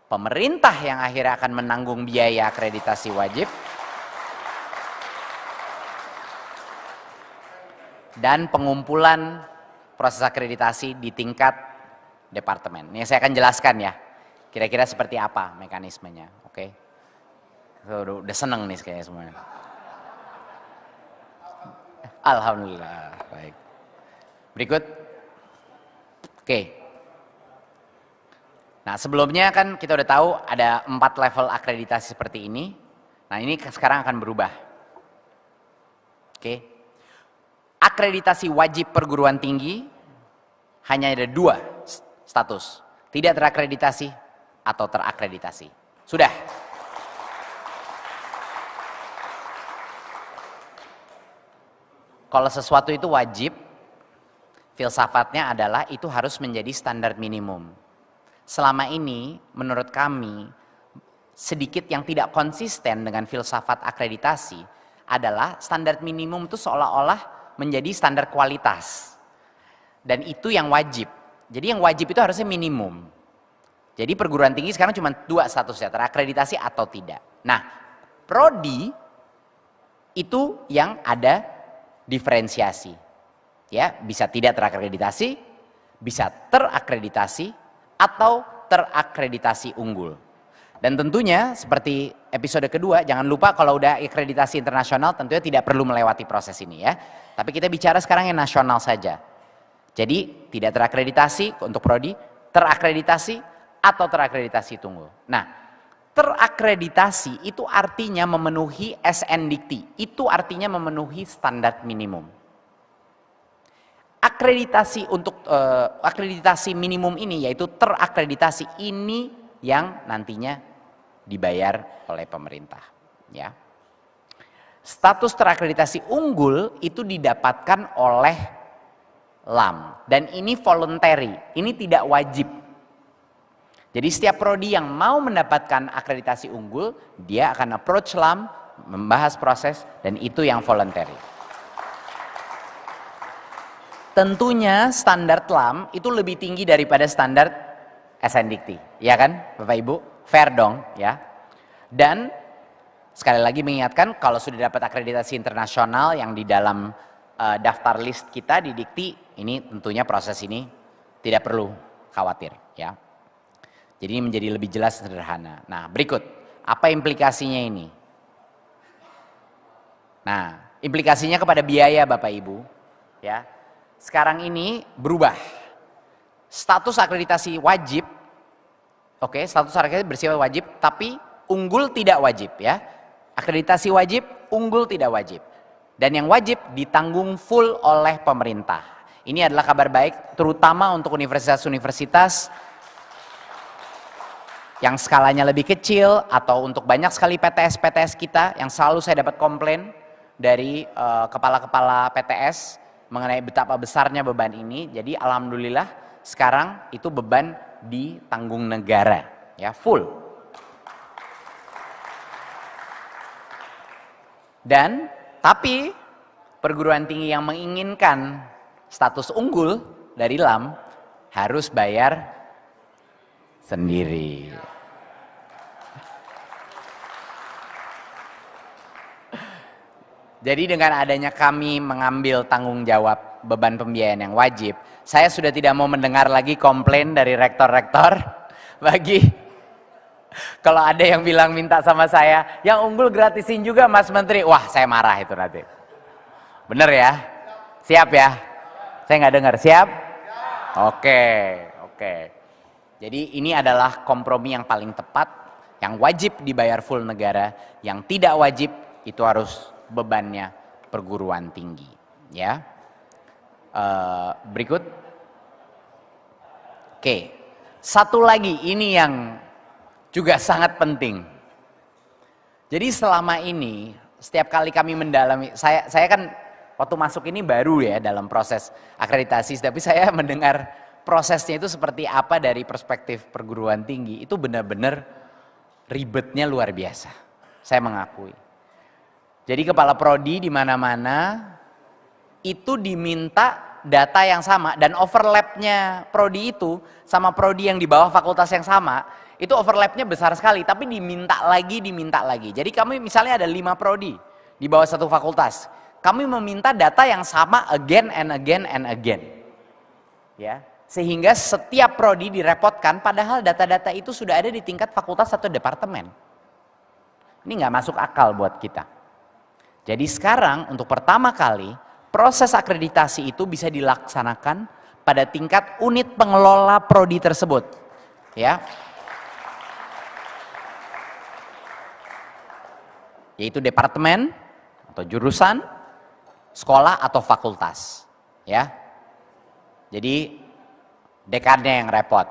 pemerintah yang akhirnya akan menanggung biaya akreditasi wajib, dan pengumpulan proses akreditasi di tingkat departemen. Ini saya akan jelaskan ya, kira-kira seperti apa mekanismenya, oke? Udah seneng nih kayaknya semuanya. Alhamdulillah, baik. Berikut, oke. Nah, sebelumnya kan kita udah tahu ada 4 level akreditasi seperti ini. Nah, ini sekarang akan berubah. Oke. Akreditasi wajib perguruan tinggi hanya ada 2 status. Tidak terakreditasi atau terakreditasi. Sudah. Kalau sesuatu itu wajib, filsafatnya adalah itu harus menjadi standar minimum. Selama ini, menurut kami, sedikit yang tidak konsisten dengan filsafat akreditasi adalah standar minimum itu seolah-olah menjadi standar kualitas. Dan itu yang wajib. Jadi yang wajib itu harusnya minimum. Jadi perguruan tinggi sekarang cuma 2 statusnya, terakreditasi atau tidak. Nah, prodi itu yang ada diferensiasi. Ya, bisa tidak terakreditasi, bisa terakreditasi atau terakreditasi unggul. Dan tentunya seperti episode kedua, jangan lupa kalau udah akreditasi internasional tentunya tidak perlu melewati proses ini ya. Tapi kita bicara sekarang yang nasional saja. Jadi tidak terakreditasi untuk prodi, terakreditasi atau terakreditasi unggul. Nah, terakreditasi itu artinya memenuhi SNDikti, itu artinya memenuhi standar minimum. Akreditasi untuk akreditasi minimum ini yaitu terakreditasi ini yang nantinya dibayar oleh pemerintah, ya. Status terakreditasi unggul itu didapatkan oleh LAM dan ini voluntary, ini tidak wajib. Jadi setiap prodi yang mau mendapatkan akreditasi unggul, dia akan approach LAM, membahas proses dan itu yang voluntary. Tentunya standar LAM itu lebih tinggi daripada standar SNDikti, ya kan Bapak Ibu? Fair dong ya. Dan sekali lagi mengingatkan kalau sudah dapat akreditasi internasional yang di dalam daftar list kita di Dikti, ini tentunya proses ini tidak perlu khawatir ya. Jadi ini menjadi lebih jelas dan sederhana. Nah berikut, apa implikasinya ini? Nah implikasinya kepada biaya Bapak Ibu ya. Sekarang ini berubah. Status akreditasi wajib, oke, status akreditasi bersifat wajib, tapi unggul tidak wajib ya. Akreditasi wajib, unggul tidak wajib. Dan yang wajib ditanggung full oleh pemerintah. Ini adalah kabar baik, terutama untuk universitas-universitas yang skalanya lebih kecil atau untuk banyak sekali PTS-PTS kita yang selalu saya dapat komplain dari kepala-kepala PTS mengenai betapa besarnya beban ini. Jadi alhamdulillah sekarang itu beban ditanggung negara ya full. Dan tapi perguruan tinggi yang menginginkan status unggul dari LAM harus bayar sendiri. Jadi dengan adanya kami mengambil tanggung jawab beban pembiayaan yang wajib, saya sudah tidak mau mendengar lagi komplain dari rektor-rektor bagi kalau ada yang bilang minta sama saya, yang unggul gratisin juga Mas Menteri. Wah saya marah itu nanti. Bener ya? Siap ya? Saya nggak dengar, siap? Oke. Jadi ini adalah kompromi yang paling tepat, yang wajib dibayar full negara, yang tidak wajib itu harus bebannya perguruan tinggi ya. Berikut. Oke, satu lagi ini yang juga sangat penting. Jadi selama ini setiap kali kami mendalami, saya kan waktu masuk ini baru ya dalam proses akreditasi, tapi saya mendengar prosesnya itu seperti apa dari perspektif perguruan tinggi, itu benar-benar ribetnya luar biasa. Saya mengakui. Jadi kepala prodi di mana-mana itu diminta data yang sama dan overlapnya prodi itu sama prodi yang di bawah fakultas yang sama itu overlapnya besar sekali, tapi diminta lagi. Jadi kami misalnya ada 5 prodi di bawah satu fakultas, kami meminta data yang sama again and again, ya sehingga setiap prodi direpotkan, padahal data-data itu sudah ada di tingkat fakultas atau departemen. Ini nggak masuk akal buat kita. Jadi sekarang untuk pertama kali proses akreditasi itu bisa dilaksanakan pada tingkat unit pengelola prodi tersebut. ya. Yaitu departemen atau jurusan, sekolah atau fakultas, ya. Jadi dekannya yang repot.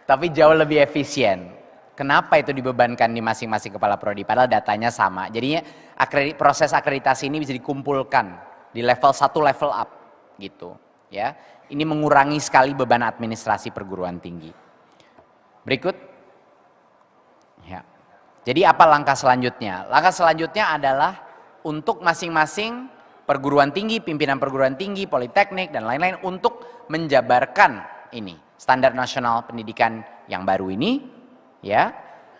Tapi jauh lebih efisien. Kenapa itu dibebankan di masing-masing kepala prodi? Padahal datanya sama. Jadinya proses akreditasi ini bisa dikumpulkan di level 1 level up, gitu, ya. Ini mengurangi sekali beban administrasi perguruan tinggi. Berikut. Ya. Jadi apa langkah selanjutnya? Langkah selanjutnya adalah untuk masing-masing perguruan tinggi, pimpinan perguruan tinggi, politeknik dan lain-lain untuk menjabarkan ini standar nasional pendidikan yang baru ini, ya,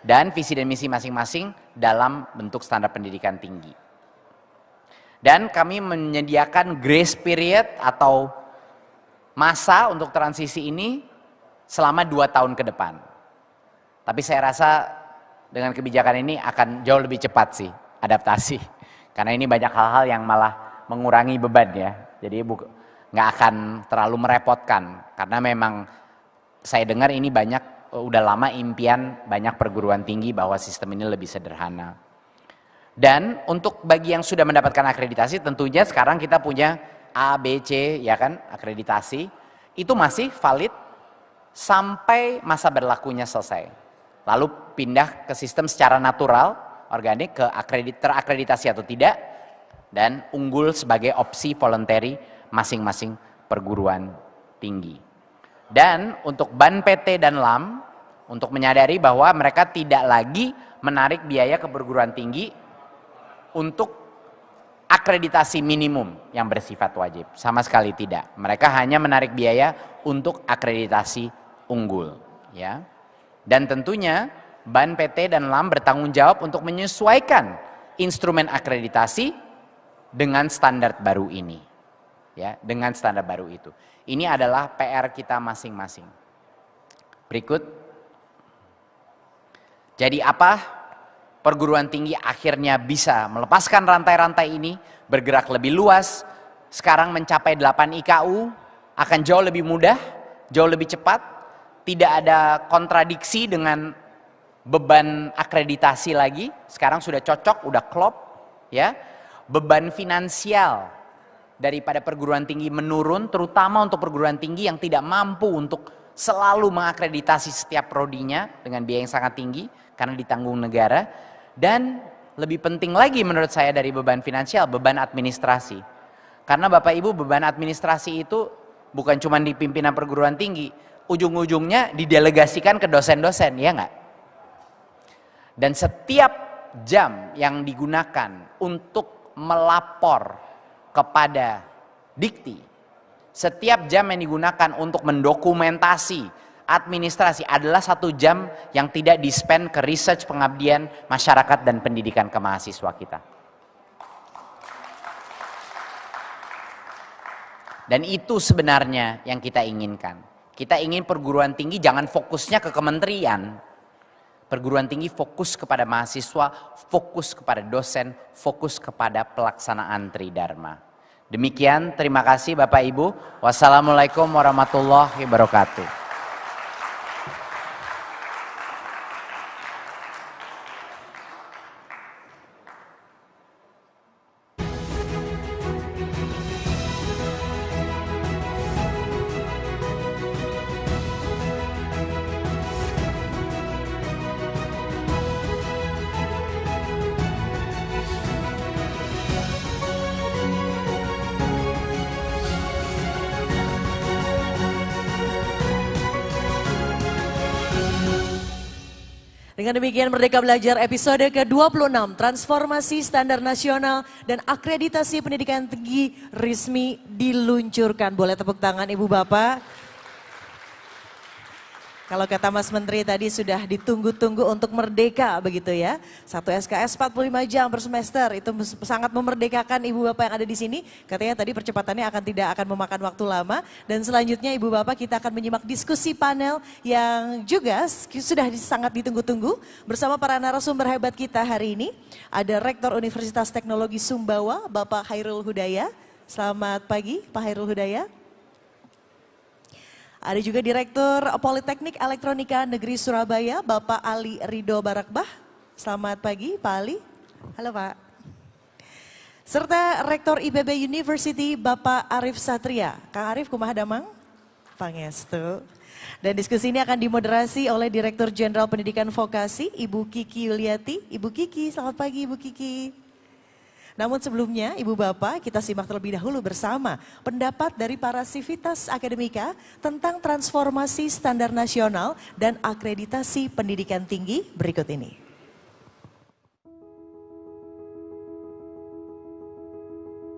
dan visi dan misi masing-masing dalam bentuk standar pendidikan tinggi. Dan kami menyediakan grace period atau masa untuk transisi ini selama 2 tahun ke depan. Tapi saya rasa dengan kebijakan ini akan jauh lebih cepat sih adaptasi. Karena ini banyak hal-hal yang malah mengurangi beban ya. Jadi nggak akan terlalu merepotkan. Karena memang saya dengar ini udah lama impian banyak perguruan tinggi bahwa sistem ini lebih sederhana. Dan untuk bagi yang sudah mendapatkan akreditasi tentunya sekarang kita punya A, B, C ya kan akreditasi. Itu masih valid sampai masa berlakunya selesai. Lalu pindah ke sistem secara natural, organik, ke terakreditasi atau tidak, dan unggul sebagai opsi voluntary masing-masing perguruan tinggi. Dan untuk BAN PT dan LAM, untuk menyadari bahwa mereka tidak lagi menarik biaya ke perguruan tinggi untuk akreditasi minimum yang bersifat wajib. Sama sekali tidak. Mereka hanya menarik biaya untuk akreditasi unggul. Ya. Dan tentunya BAN PT dan LAM bertanggung jawab untuk menyesuaikan instrumen akreditasi dengan standar baru ini. Ya, dengan standar baru itu. Ini adalah PR kita masing-masing. Berikut. Jadi apa? Perguruan tinggi akhirnya bisa melepaskan rantai-rantai ini, bergerak lebih luas, sekarang mencapai 8 IKU, akan jauh lebih mudah, jauh lebih cepat. Tidak ada kontradiksi dengan beban akreditasi lagi. Sekarang sudah cocok, udah klop, ya. Beban finansial daripada perguruan tinggi menurun, terutama untuk perguruan tinggi yang tidak mampu untuk selalu mengakreditasi setiap prodinya dengan biaya yang sangat tinggi karena ditanggung negara. Dan lebih penting lagi menurut saya dari beban finansial, beban administrasi. Karena Bapak Ibu beban administrasi itu bukan cuma di pimpinan perguruan tinggi, ujung-ujungnya didelegasikan ke dosen-dosen, ya enggak? Dan setiap jam yang digunakan untuk melapor kepada Dikti, setiap jam yang digunakan untuk mendokumentasi administrasi adalah 1 jam yang tidak di-spend ke research pengabdian masyarakat dan pendidikan ke mahasiswa kita. Dan itu sebenarnya yang kita inginkan. Kita ingin perguruan tinggi jangan fokusnya ke kementerian. Perguruan tinggi fokus kepada mahasiswa, fokus kepada dosen, fokus kepada pelaksanaan Tridharma. Demikian, terima kasih Bapak Ibu. Wassalamualaikum warahmatullahi wabarakatuh. Dengan demikian Merdeka Belajar episode ke-26, Transformasi Standar Nasional dan Akreditasi Pendidikan Tinggi resmi diluncurkan. Boleh tepuk tangan Ibu Bapak. Kalau kata Mas Menteri tadi sudah ditunggu-tunggu untuk merdeka begitu ya. 1 SKS 45 jam per semester itu sangat memerdekakan Ibu Bapak yang ada di sini. Katanya tadi percepatannya tidak akan memakan waktu lama. Dan selanjutnya Ibu Bapak kita akan menyimak diskusi panel yang juga sudah sangat ditunggu-tunggu. Bersama para narasumber hebat kita hari ini. Ada Rektor Universitas Teknologi Sumbawa Bapak Hairul Hudaya. Selamat pagi Pak Hairul Hudaya. Ada juga Direktur Politeknik Elektronika Negeri Surabaya, Bapak Ali Ridho Barakbah. Selamat pagi Pak Ali. Halo Pak. Serta Rektor IPB University, Bapak Arif Satria. Kang Arif, kumaha damang? Pangestu. Dan diskusi ini akan dimoderasi oleh Direktur Jenderal Pendidikan Vokasi, Ibu Kiki Yuliati. Ibu Kiki, selamat pagi Ibu Kiki. Namun sebelumnya, Ibu Bapak, kita simak terlebih dahulu bersama pendapat dari para sivitas akademika tentang transformasi standar nasional dan akreditasi pendidikan tinggi berikut ini.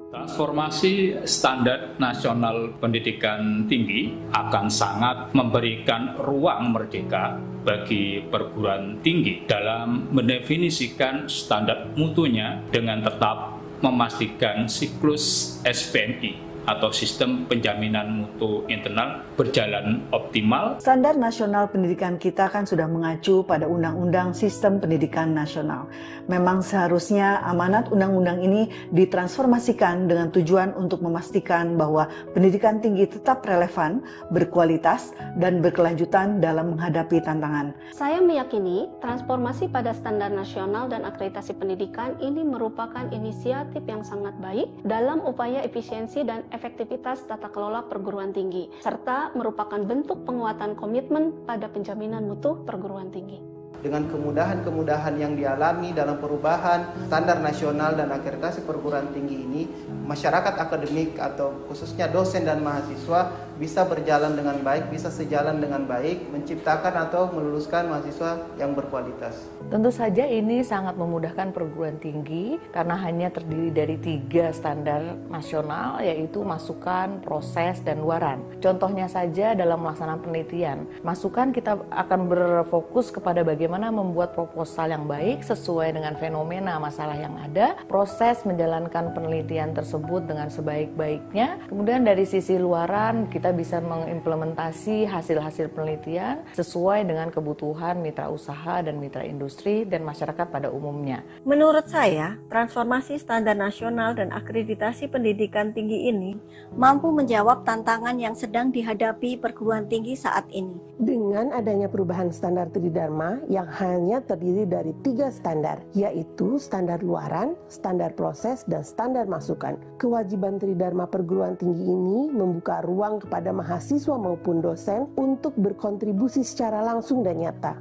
Transformasi standar nasional pendidikan tinggi akan sangat memberikan ruang merdeka bagi perguruan tinggi dalam mendefinisikan standar mutunya dengan tetap memastikan siklus SPMI atau Sistem Penjaminan Mutu Internal berjalan optimal. Standar nasional pendidikan kita kan sudah mengacu pada Undang-Undang Sistem Pendidikan Nasional. Memang seharusnya amanat undang-undang ini ditransformasikan dengan tujuan untuk memastikan bahwa pendidikan tinggi tetap relevan, berkualitas, dan berkelanjutan dalam menghadapi tantangan. Saya meyakini transformasi pada standar nasional dan akreditasi pendidikan ini merupakan inisiatif yang sangat baik dalam upaya efisiensi dan efektivitas tata kelola perguruan tinggi, serta merupakan bentuk penguatan komitmen pada penjaminan mutu perguruan tinggi. Dengan kemudahan-kemudahan yang dialami dalam perubahan standar nasional dan akreditasi perguruan tinggi ini, masyarakat akademik atau khususnya dosen dan mahasiswa bisa berjalan dengan baik, bisa sejalan dengan baik, menciptakan atau meluluskan mahasiswa yang berkualitas. Tentu saja ini sangat memudahkan perguruan tinggi karena hanya terdiri dari 3 standar nasional, yaitu masukan, proses, dan luaran. Contohnya saja dalam melaksanakan penelitian, masukan kita akan berfokus kepada bagaimana membuat proposal yang baik sesuai dengan fenomena masalah yang ada, proses menjalankan penelitian tersebut dengan sebaik-baiknya. Kemudian dari sisi luaran kita bisa mengimplementasi hasil-hasil penelitian sesuai dengan kebutuhan mitra usaha dan mitra industri dan masyarakat pada umumnya. Menurut saya, transformasi standar nasional dan akreditasi pendidikan tinggi ini mampu menjawab tantangan yang sedang dihadapi perguruan tinggi saat ini. Dengan adanya perubahan standar Tridharma yang hanya terdiri dari 3 standar, yaitu standar luaran, standar proses, dan standar masukan. Kewajiban Tridharma perguruan tinggi ini membuka ruang kepada mahasiswa maupun dosen untuk berkontribusi secara langsung dan nyata.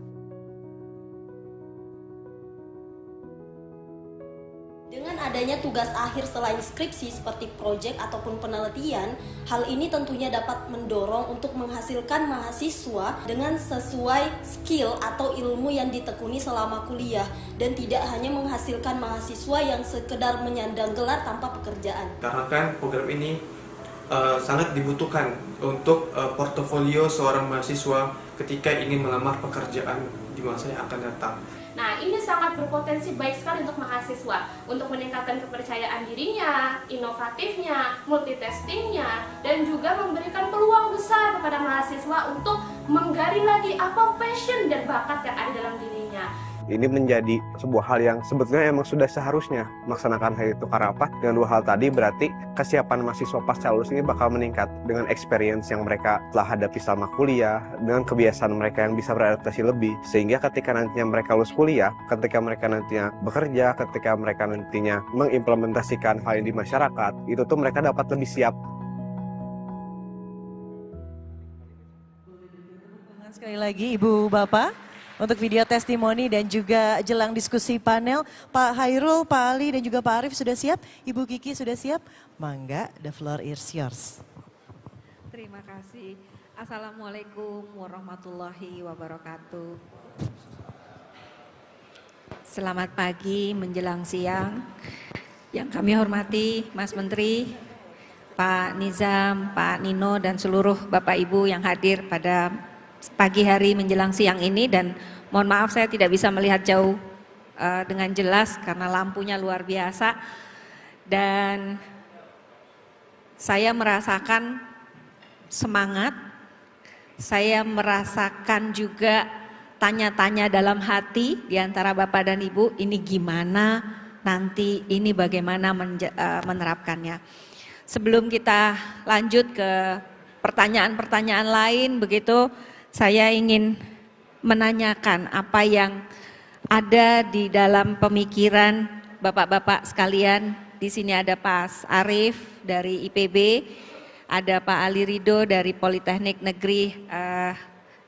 Dengan adanya tugas akhir selain skripsi seperti proyek ataupun penelitian, hal ini tentunya dapat mendorong untuk menghasilkan mahasiswa dengan sesuai skill atau ilmu yang ditekuni selama kuliah dan tidak hanya menghasilkan mahasiswa yang sekedar menyandang gelar tanpa pekerjaan. Karena kan program ini sangat dibutuhkan untuk portofolio seorang mahasiswa ketika ingin melamar pekerjaan di masa yang akan datang. Nah, ini sangat berpotensi baik sekali untuk mahasiswa untuk meningkatkan kepercayaan dirinya, inovatifnya, multitastingnya, dan juga memberikan peluang besar kepada mahasiswa untuk menggali lagi apa passion dan bakat yang ada dalam dirinya. Ini menjadi sebuah hal yang sebetulnya emang sudah seharusnya melaksanakan hal itu. Karena apa? Dengan 2 hal tadi berarti kesiapan mahasiswa pasca lulus ini bakal meningkat dengan experience yang mereka telah hadapi selama kuliah, dengan kebiasaan mereka yang bisa beradaptasi lebih. Sehingga ketika nantinya mereka lulus kuliah, ketika mereka nantinya bekerja, ketika mereka nantinya mengimplementasikan hal ini di masyarakat, itu tuh mereka dapat lebih siap. Sekali lagi Ibu Bapak, untuk video testimoni dan juga jelang diskusi panel, Pak Hairul, Pak Ali, dan juga Pak Arif sudah siap? Ibu Kiki sudah siap? Mangga, the floor is yours. Terima kasih. Assalamualaikum warahmatullahi wabarakatuh. Selamat pagi menjelang siang. Yang kami hormati Mas Menteri, Pak Nizam, Pak Nino, dan seluruh Bapak Ibu yang hadir pada pagi hari menjelang siang ini, dan mohon maaf saya tidak bisa melihat jauh dengan jelas karena lampunya luar biasa, dan saya merasakan semangat, saya merasakan juga tanya-tanya dalam hati di antara Bapak dan Ibu, ini gimana nanti, ini bagaimana menerapkannya. Sebelum kita lanjut ke pertanyaan-pertanyaan lain begitu, saya ingin menanyakan apa yang ada di dalam pemikiran Bapak-bapak sekalian. Di sini ada Pak Arif dari IPB, ada Pak Ali Ridho dari Politeknik Negeri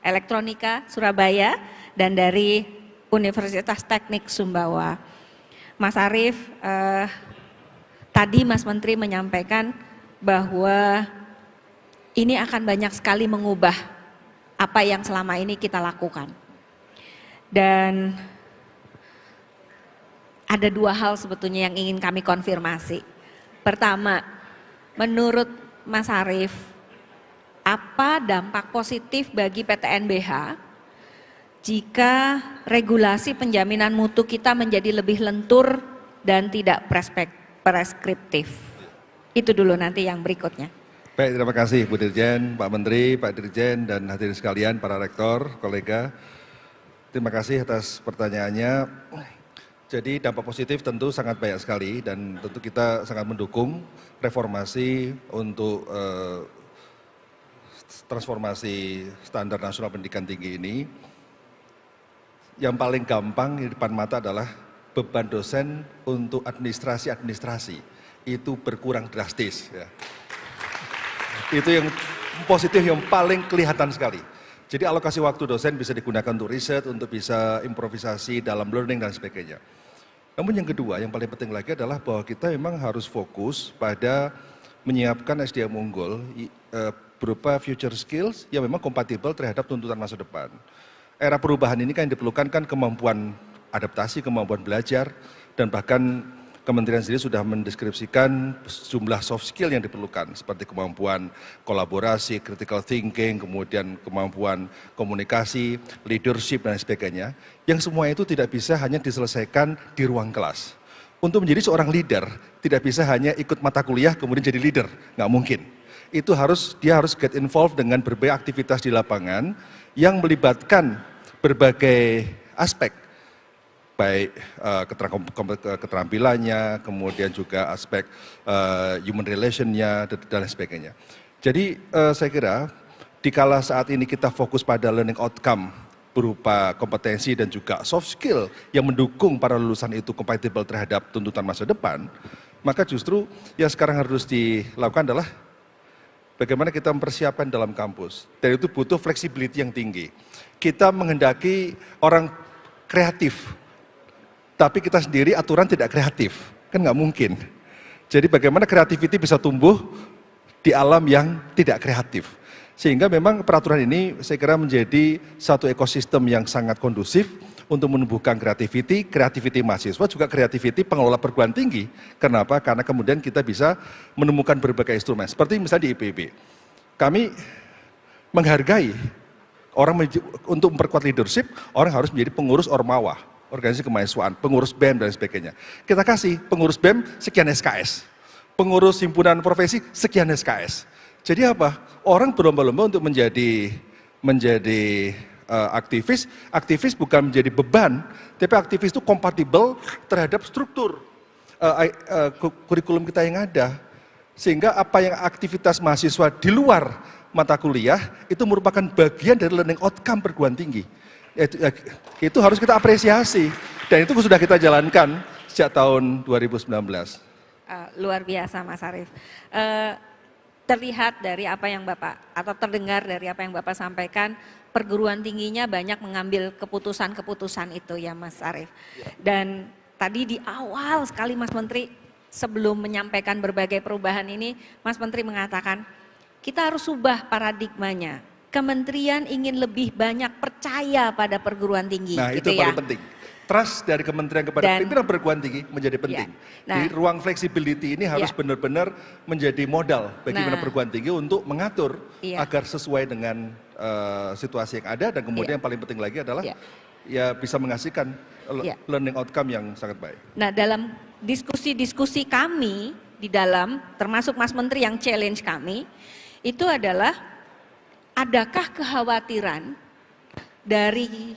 Elektronika Surabaya, dan dari Universitas Teknik Sumbawa. Mas Arif, tadi Mas Menteri menyampaikan bahwa ini akan banyak sekali mengubah apa yang selama ini kita lakukan. Dan ada dua hal sebetulnya yang ingin kami konfirmasi. Pertama, menurut Mas Arif, apa dampak positif bagi PTNBH jika regulasi penjaminan mutu kita menjadi lebih lentur dan tidak preskriptif? Itu dulu, nanti yang berikutnya. Baik, terima kasih Bu Dirjen, Pak Menteri, Pak Dirjen, dan hadirin sekalian, para rektor, kolega. Terima kasih atas pertanyaannya. Jadi dampak positif tentu sangat banyak sekali, dan tentu kita sangat mendukung reformasi untuk transformasi standar nasional pendidikan tinggi ini. Yang paling gampang di depan mata adalah beban dosen untuk administrasi itu berkurang drastis. Ya. Itu yang positif yang paling kelihatan sekali. Jadi alokasi waktu dosen bisa digunakan untuk riset, untuk bisa improvisasi dalam learning dan sebagainya. Namun yang kedua, yang paling penting lagi adalah bahwa kita memang harus fokus pada menyiapkan SDM unggul berupa future skills yang memang kompatibel terhadap tuntutan masa depan. Era perubahan ini kan yang diperlukan kan kemampuan adaptasi, kemampuan belajar, dan bahkan Kementerian sendiri sudah mendeskripsikan jumlah soft skill yang diperlukan, seperti kemampuan kolaborasi, critical thinking, kemudian kemampuan komunikasi, leadership, dan sebagainya. Yang semua itu tidak bisa hanya diselesaikan di ruang kelas. Untuk menjadi seorang leader, tidak bisa hanya ikut mata kuliah kemudian jadi leader, nggak mungkin. Itu dia harus get involved dengan berbagai aktivitas di lapangan yang melibatkan berbagai aspek, baik keterampilannya, kemudian juga aspek human relation-nya, dan sebagainya. Jadi saya kira, dikala saat ini kita fokus pada learning outcome berupa kompetensi dan juga soft skill yang mendukung para lulusan itu kompatibel terhadap tuntutan masa depan, maka justru yang sekarang harus dilakukan adalah bagaimana kita mempersiapkan dalam kampus. Dan itu butuh flexibility yang tinggi. Kita menghendaki orang kreatif, tapi kita sendiri aturan tidak kreatif, kan nggak mungkin. Jadi bagaimana creativity bisa tumbuh di alam yang tidak kreatif. Sehingga memang peraturan ini saya kira menjadi satu ekosistem yang sangat kondusif untuk menumbuhkan kreativity mahasiswa, juga kreativity pengelola perguruan tinggi. Kenapa? Karena kemudian kita bisa menemukan berbagai instrumen. Seperti misalnya di IPB, kami menghargai orang untuk memperkuat leadership, orang harus menjadi pengurus ormawa, organisasi kemahasiswaan, pengurus BEM dan sebagainya. Kita kasih pengurus BEM sekian SKS, pengurus himpunan profesi sekian SKS. Jadi apa? Orang berlomba-lomba untuk menjadi aktivis bukan menjadi beban, tapi aktivis itu kompatibel terhadap struktur kurikulum kita yang ada. Sehingga apa yang aktivitas mahasiswa di luar mata kuliah itu merupakan bagian dari learning outcome perguruan tinggi. Itu harus kita apresiasi, dan itu sudah kita jalankan sejak tahun 2019. Luar biasa Mas Arif. Terlihat dari apa yang Bapak, atau terdengar dari apa yang Bapak sampaikan, perguruan tingginya banyak mengambil keputusan-keputusan itu ya Mas Arif. Dan tadi di awal sekali Mas Menteri, sebelum menyampaikan berbagai perubahan ini, Mas Menteri mengatakan kita harus ubah paradigmanya. Kementerian ingin lebih banyak percaya pada perguruan tinggi. Nah gitu itu ya. paling penting. Trust dari kementerian kepada pimpinan perguruan tinggi menjadi penting. Ya. Nah, jadi ruang flexibility ini harus benar-benar menjadi modal bagi pimpinan perguruan tinggi untuk mengatur agar sesuai dengan situasi yang ada, dan kemudian yang paling penting lagi adalah ya bisa menghasilkan learning outcome yang sangat baik. Nah dalam diskusi-diskusi kami di dalam, termasuk Mas Menteri yang challenge kami, itu adalah adakah kekhawatiran dari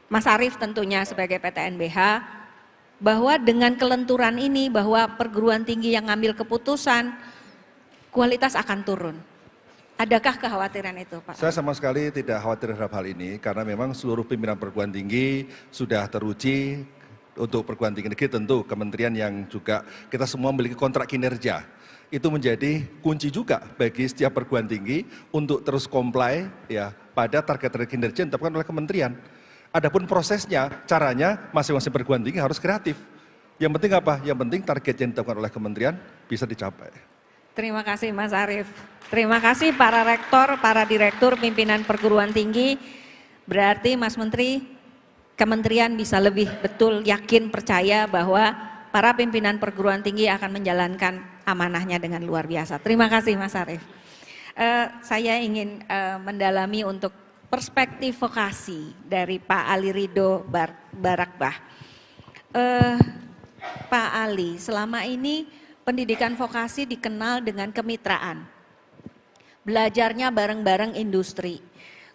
Mas Arif tentunya sebagai PTNBH bahwa dengan kelenturan ini, bahwa perguruan tinggi yang ngambil keputusan kualitas akan turun. Adakah kekhawatiran itu, Pak? Saya sama sekali tidak khawatir terhadap hal ini karena memang seluruh pimpinan perguruan tinggi sudah teruji untuk perguruan tinggi negeri, tentu kementerian yang juga kita semua memiliki kontrak kinerja. Itu menjadi kunci juga bagi setiap perguruan tinggi untuk terus comply ya pada target kinerja yang ditetapkan oleh kementerian. Adapun prosesnya, caranya masing-masing perguruan tinggi harus kreatif. Yang penting apa? Yang penting target yang ditetapkan oleh kementerian bisa dicapai. Terima kasih Mas Arief. Terima kasih para rektor, para direktur, pimpinan perguruan tinggi. Berarti Mas Menteri, kementerian bisa lebih betul yakin percaya bahwa para pimpinan perguruan tinggi akan menjalankan amanahnya dengan luar biasa. Terima kasih Mas Arief. Saya ingin mendalami untuk perspektif vokasi dari Pak Ali Ridho Barakbah. Pak Ali, selama ini pendidikan vokasi dikenal dengan kemitraan. Belajarnya bareng-bareng industri.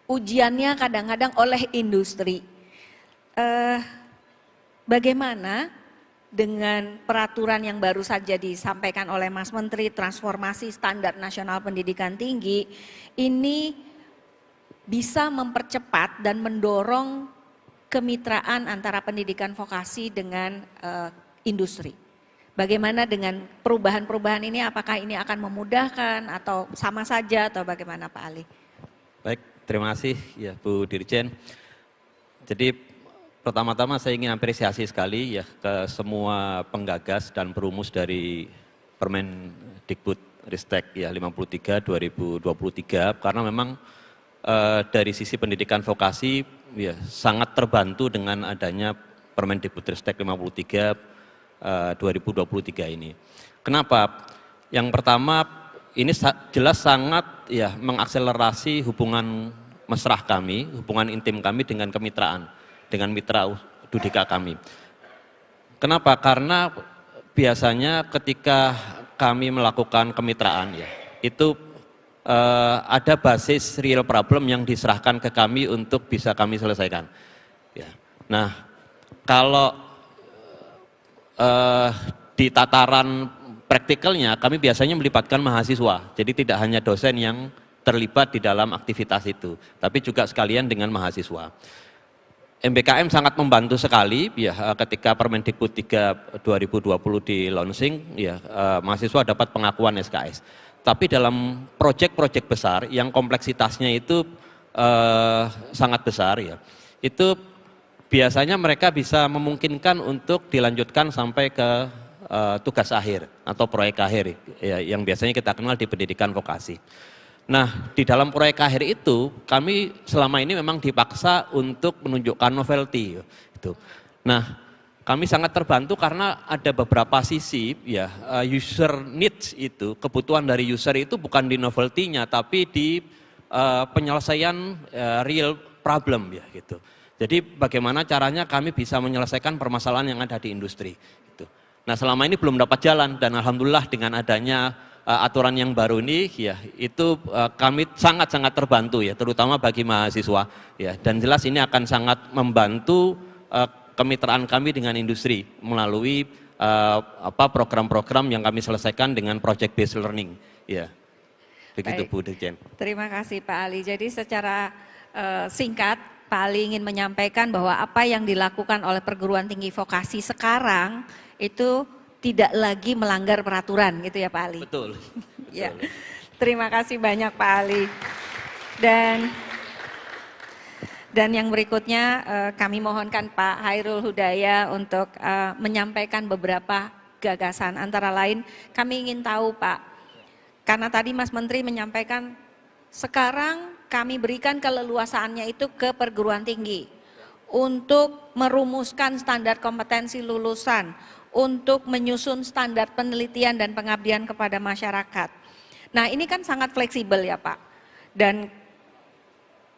Ujiannya kadang-kadang oleh industri. Bagaimana dengan peraturan yang baru saja disampaikan oleh Mas Menteri, transformasi standar nasional pendidikan tinggi, ini bisa mempercepat dan mendorong kemitraan antara pendidikan vokasi dengan industri. Bagaimana dengan perubahan-perubahan ini, apakah ini akan memudahkan atau sama saja atau bagaimana Pak Ali? Baik, terima kasih ya Bu Dirjen. Jadi pertama-tama saya ingin apresiasi sekali ya ke semua penggagas dan perumus dari Permendikbud Ristek ya 53 2023 karena memang dari sisi pendidikan vokasi ya sangat terbantu dengan adanya Permendikbud Ristek 53 2023 ini. Kenapa? Yang pertama ini jelas sangat ya mengakselerasi hubungan mesra kami, hubungan intim kami dengan kemitraan, dengan mitra Dudika kami. Kenapa? Karena biasanya ketika kami melakukan kemitraan ya, itu ada basis real problem yang diserahkan ke kami untuk bisa kami selesaikan. Ya. Nah, kalau di tataran praktikalnya kami biasanya melibatkan mahasiswa, jadi tidak hanya dosen yang terlibat di dalam aktivitas itu, tapi juga sekalian dengan mahasiswa. MBKM sangat membantu sekali ya ketika Permendikbud 3 2020 di launching ya mahasiswa dapat pengakuan SKS. Tapi dalam proyek-proyek besar yang kompleksitasnya itu sangat besar ya, itu biasanya mereka bisa memungkinkan untuk dilanjutkan sampai ke tugas akhir atau proyek akhir ya, yang biasanya kita kenal di pendidikan vokasi. Nah, di dalam proyek akhir itu kami selama ini memang dipaksa untuk menunjukkan novelty gitu. Nah, kami sangat terbantu karena ada beberapa sisi ya user needs itu, kebutuhan dari user itu bukan di novelty-nya tapi di penyelesaian real problem ya gitu. Jadi bagaimana caranya kami bisa menyelesaikan permasalahan yang ada di industri. Gitu. Nah selama ini belum dapat jalan dan alhamdulillah dengan adanya aturan yang baru ini ya itu kami sangat-sangat terbantu ya terutama bagi mahasiswa ya dan jelas ini akan sangat membantu kemitraan kami dengan industri melalui program-program yang kami selesaikan dengan project based learning ya. Begitu. Baik. Bu Dirjen. Terima kasih Pak Ali. Jadi secara singkat Pak Ali ingin menyampaikan bahwa apa yang dilakukan oleh perguruan tinggi vokasi sekarang itu tidak lagi melanggar peraturan gitu ya Pak Ali? Betul. Ya. Terima kasih banyak Pak Ali. Dan yang berikutnya kami mohonkan Pak Hairul Hudaya untuk menyampaikan beberapa gagasan. Antara lain kami ingin tahu Pak, karena tadi Mas Menteri menyampaikan sekarang kami berikan keleluasaannya itu ke perguruan tinggi untuk merumuskan standar kompetensi lulusan, untuk menyusun standar penelitian dan pengabdian kepada masyarakat. Nah ini kan sangat fleksibel ya Pak. Dan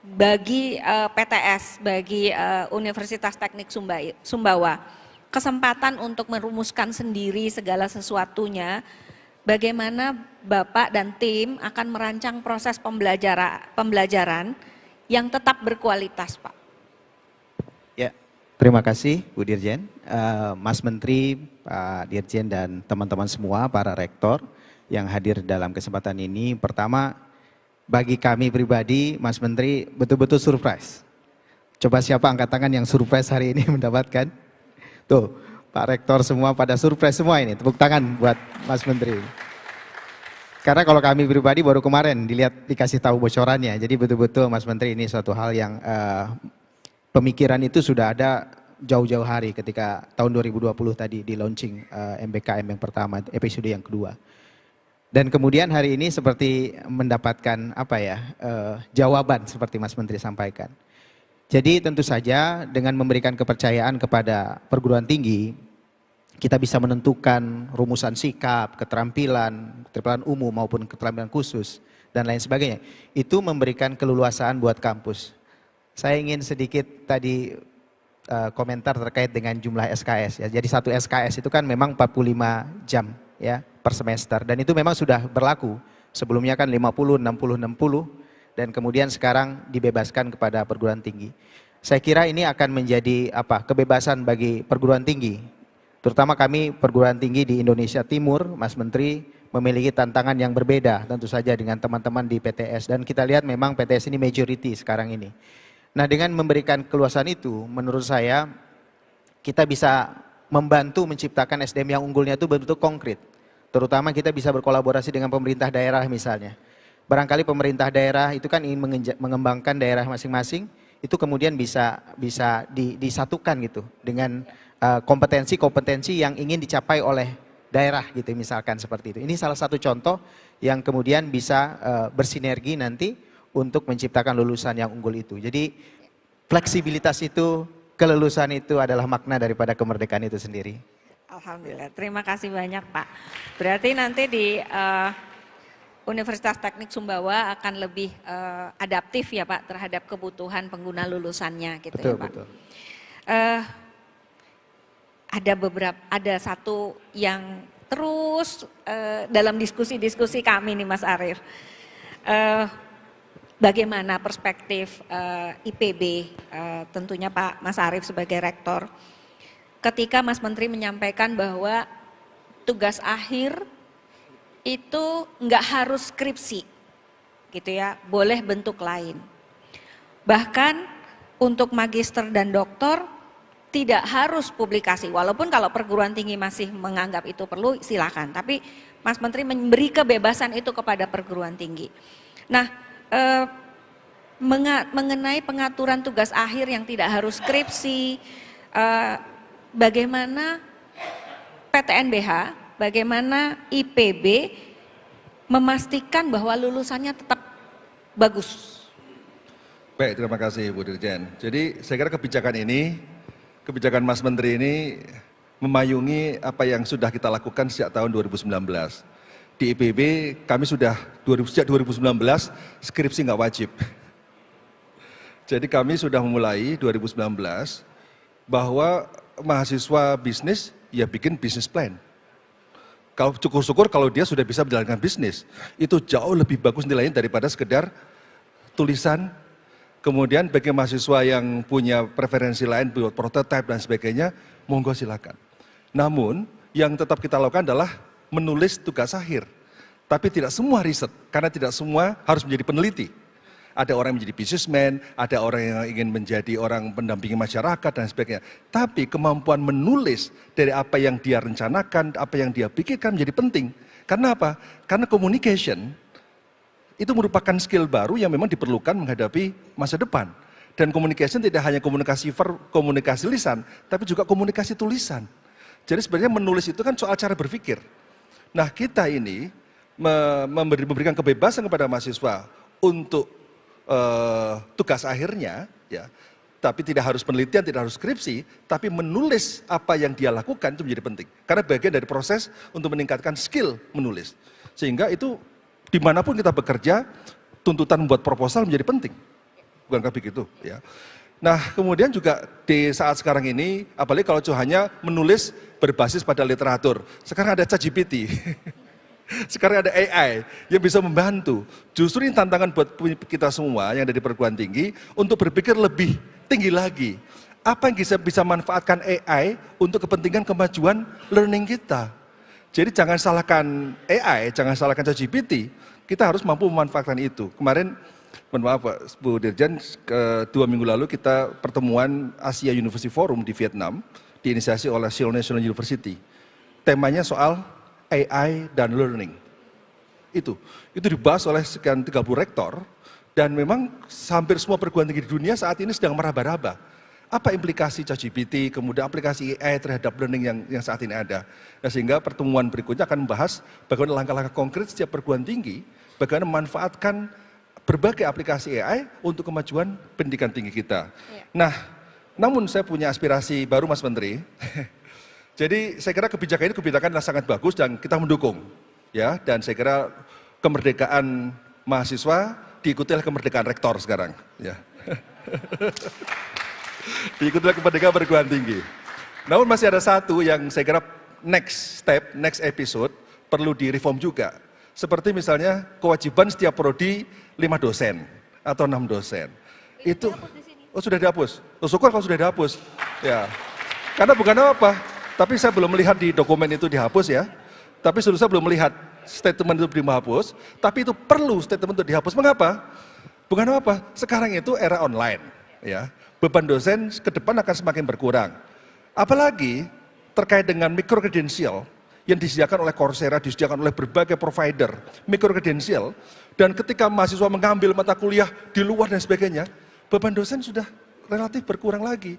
bagi PTS, bagi Universitas Teknik Sumbawa, kesempatan untuk merumuskan sendiri segala sesuatunya, bagaimana Bapak dan tim akan merancang proses pembelajaran yang tetap berkualitas, Pak? Ya, terima kasih Bu Dirjen, Mas Menteri, Pak Dirjen dan teman-teman semua, para rektor yang hadir dalam kesempatan ini. Pertama, bagi kami pribadi, Mas Menteri, betul-betul surprise. Coba siapa angkat tangan yang surprise hari ini mendapatkan? Tuh, Pak Rektor semua pada surprise semua ini. Tepuk tangan buat Mas Menteri. Karena kalau kami pribadi baru kemarin dikasih tahu bocorannya. Jadi betul-betul Mas Menteri ini suatu hal yang pemikiran itu sudah ada jauh-jauh hari ketika tahun 2020 tadi di launching MBKM yang pertama, episode yang kedua. Dan kemudian hari ini seperti mendapatkan jawaban seperti Mas Menteri sampaikan. Jadi tentu saja dengan memberikan kepercayaan kepada perguruan tinggi, kita bisa menentukan rumusan sikap, keterampilan umum maupun keterampilan khusus dan lain sebagainya. Itu memberikan keleluasaan buat kampus. Saya ingin sedikit tadi komentar terkait dengan jumlah SKS ya. Jadi satu SKS itu kan memang 45 jam ya per semester dan itu memang sudah berlaku. Sebelumnya kan 50, 60, 60 dan kemudian sekarang dibebaskan kepada perguruan tinggi. Saya kira ini akan menjadi kebebasan bagi perguruan tinggi. Terutama kami perguruan tinggi di Indonesia Timur, Mas Menteri memiliki tantangan yang berbeda tentu saja dengan teman-teman di PTS dan kita lihat memang PTS ini majority sekarang ini. Nah dengan memberikan keluasan itu menurut saya kita bisa membantu menciptakan SDM yang unggulnya itu betul-betul konkret. Terutama kita bisa berkolaborasi dengan pemerintah daerah misalnya. Barangkali pemerintah daerah itu kan ingin mengembangkan daerah masing-masing, itu kemudian bisa disatukan gitu dengan kompetensi-kompetensi yang ingin dicapai oleh daerah gitu misalkan seperti itu. Ini salah satu contoh yang kemudian bisa bersinergi nanti untuk menciptakan lulusan yang unggul itu. Jadi fleksibilitas itu, kelulusan itu adalah makna daripada kemerdekaan itu sendiri. Alhamdulillah, terima kasih banyak Pak. Berarti nanti di Universitas Teknik Sumbawa akan lebih adaptif ya Pak terhadap kebutuhan pengguna lulusannya gitu betul, ya Pak. Betul. Ada satu yang terus dalam diskusi-diskusi kami nih Mas Arief. Bagaimana perspektif IPB, tentunya Pak Mas Arief sebagai rektor, ketika Mas Menteri menyampaikan bahwa tugas akhir itu nggak harus skripsi, gitu ya, boleh bentuk lain. Bahkan untuk magister dan doktor tidak harus publikasi, walaupun kalau perguruan tinggi masih menganggap itu perlu silakan, tapi Mas Menteri memberi kebebasan itu kepada perguruan tinggi. Nah, mengenai pengaturan tugas akhir yang tidak harus skripsi, bagaimana PTNBH, bagaimana IPB memastikan bahwa lulusannya tetap bagus? Baik, terima kasih Bu Dirjen. Jadi saya kira kebijakan Mas Menteri ini memayungi apa yang sudah kita lakukan sejak tahun 2019. Di IPB kami sudah sejak 2019 skripsi nggak wajib. Jadi kami sudah memulai 2019 bahwa mahasiswa bisnis ya bikin bisnis plan. Kalau syukur-syukur kalau dia sudah bisa menjalankan bisnis, itu jauh lebih bagus nilainya daripada sekedar tulisan. Kemudian bagi mahasiswa yang punya preferensi lain buat prototipe dan sebagainya, monggo silakan. Namun yang tetap kita lakukan adalah menulis tugas akhir. Tapi tidak semua riset, karena tidak semua harus menjadi peneliti. Ada orang yang menjadi businessman, ada orang yang ingin menjadi orang pendampingi masyarakat dan sebagainya. Tapi kemampuan menulis dari apa yang dia rencanakan, apa yang dia pikirkan menjadi penting. Karena apa? Karena communication itu merupakan skill baru yang memang diperlukan menghadapi masa depan. Dan communication tidak hanya komunikasi lisan, tapi juga komunikasi tulisan. Jadi sebenarnya menulis itu kan soal cara berpikir. Nah kita ini memberikan kebebasan kepada mahasiswa untuk tugas akhirnya, ya, tapi tidak harus penelitian, tidak harus skripsi, tapi menulis apa yang dia lakukan itu menjadi penting. Karena bagian dari proses untuk meningkatkan skill menulis. Sehingga itu dimanapun kita bekerja, tuntutan membuat proposal menjadi penting. Bukankah begitu? Ya. Nah kemudian juga di saat sekarang ini, apalagi kalau hanya menulis berbasis pada literatur, sekarang ada ChatGPT, sekarang ada AI yang bisa membantu. Justru ini tantangan buat kita semua yang ada di perguruan tinggi untuk berpikir lebih tinggi lagi. Apa yang bisa manfaatkan AI untuk kepentingan kemajuan learning kita. Jadi jangan salahkan AI, jangan salahkan ChatGPT, Kita harus mampu memanfaatkan itu. Kemarin, mohon maaf Pak, Bu Dirjen, 2 minggu lalu kita pertemuan Asia University Forum di Vietnam, diinisiasi oleh Seoul National University. Temanya soal AI dan learning. Itu dibahas oleh sekian 30 rektor, dan memang hampir semua perguruan tinggi di dunia saat ini sedang meraba-raba. Apa implikasi ChatGPT, kemudian aplikasi AI terhadap learning yang saat ini ada. Nah, sehingga pertemuan berikutnya akan membahas bagaimana langkah-langkah konkret setiap perguruan tinggi, bagaimana memanfaatkan berbagai aplikasi AI untuk kemajuan pendidikan tinggi kita. Nah, namun saya punya aspirasi baru Mas Menteri. Jadi saya kira kebijakan ini yang sangat bagus dan kita mendukung. Ya, dan saya kira kemerdekaan mahasiswa diikuti oleh kemerdekaan rektor sekarang. Ya. Diikuti oleh kemerdekaan perguruan tinggi. Namun masih ada satu yang saya kira next step, next episode perlu direform juga. Seperti misalnya kewajiban setiap prodi 5 dosen atau 6 dosen. Itu sudah dihapus. Syukur kalau sudah dihapus. Ya. Karena bukan apa, tapi saya belum melihat di dokumen itu dihapus ya. Tapi saya belum melihat statement itu dihapus, tapi itu perlu statement itu dihapus. Mengapa? Bukan apa, sekarang itu era online, ya. Beban dosen ke depan akan semakin berkurang. Apalagi terkait dengan micro-credential yang disediakan oleh Coursera, disediakan oleh berbagai provider, micro-credential, dan ketika mahasiswa mengambil mata kuliah di luar dan sebagainya, beban dosen sudah relatif berkurang lagi.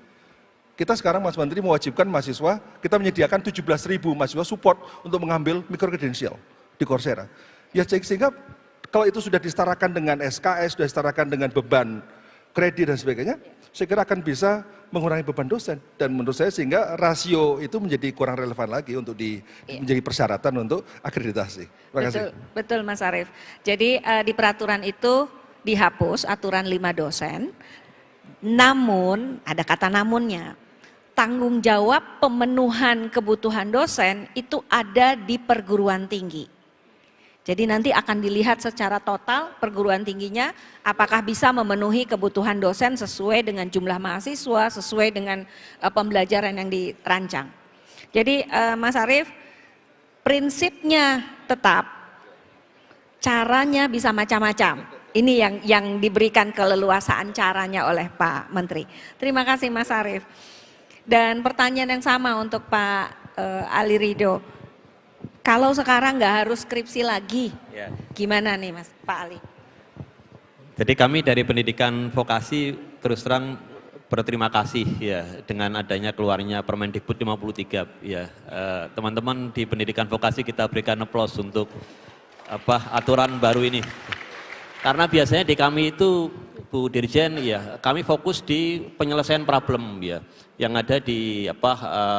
Kita sekarang Mas Menteri mewajibkan mahasiswa, kita menyediakan 17.000 mahasiswa support untuk mengambil micro-credential di Coursera. Ya sehingga kalau itu sudah disetarakan dengan SKS, sudah disetarakan dengan beban kredit dan sebagainya, saya kira akan bisa mengurangi beban dosen. Dan menurut saya sehingga rasio itu menjadi kurang relevan lagi untuk menjadi persyaratan untuk akreditasi. Terima kasih. Betul Mas Arief. Jadi di peraturan itu dihapus aturan 5 dosen, namun ada kata namunnya. Tanggung jawab pemenuhan kebutuhan dosen itu ada di perguruan tinggi. Jadi nanti akan dilihat secara total perguruan tingginya apakah bisa memenuhi kebutuhan dosen sesuai dengan jumlah mahasiswa, sesuai dengan pembelajaran yang dirancang. Jadi Mas Arief, prinsipnya tetap, caranya bisa macam-macam. Ini yang diberikan keleluasaan caranya oleh Pak Menteri. Terima kasih Mas Arief. Dan pertanyaan yang sama untuk Pak Ali Ridho. Kalau sekarang nggak harus skripsi lagi, gimana nih Mas Pak Ali? Jadi kami dari pendidikan vokasi terus terang berterima kasih ya dengan adanya keluarnya Permendikbud 53 ya. Teman-teman di pendidikan vokasi kita berikan aplaus untuk aturan baru ini. Karena biasanya di kami itu Bu Dirjen ya, kami fokus di penyelesaian problem ya yang ada di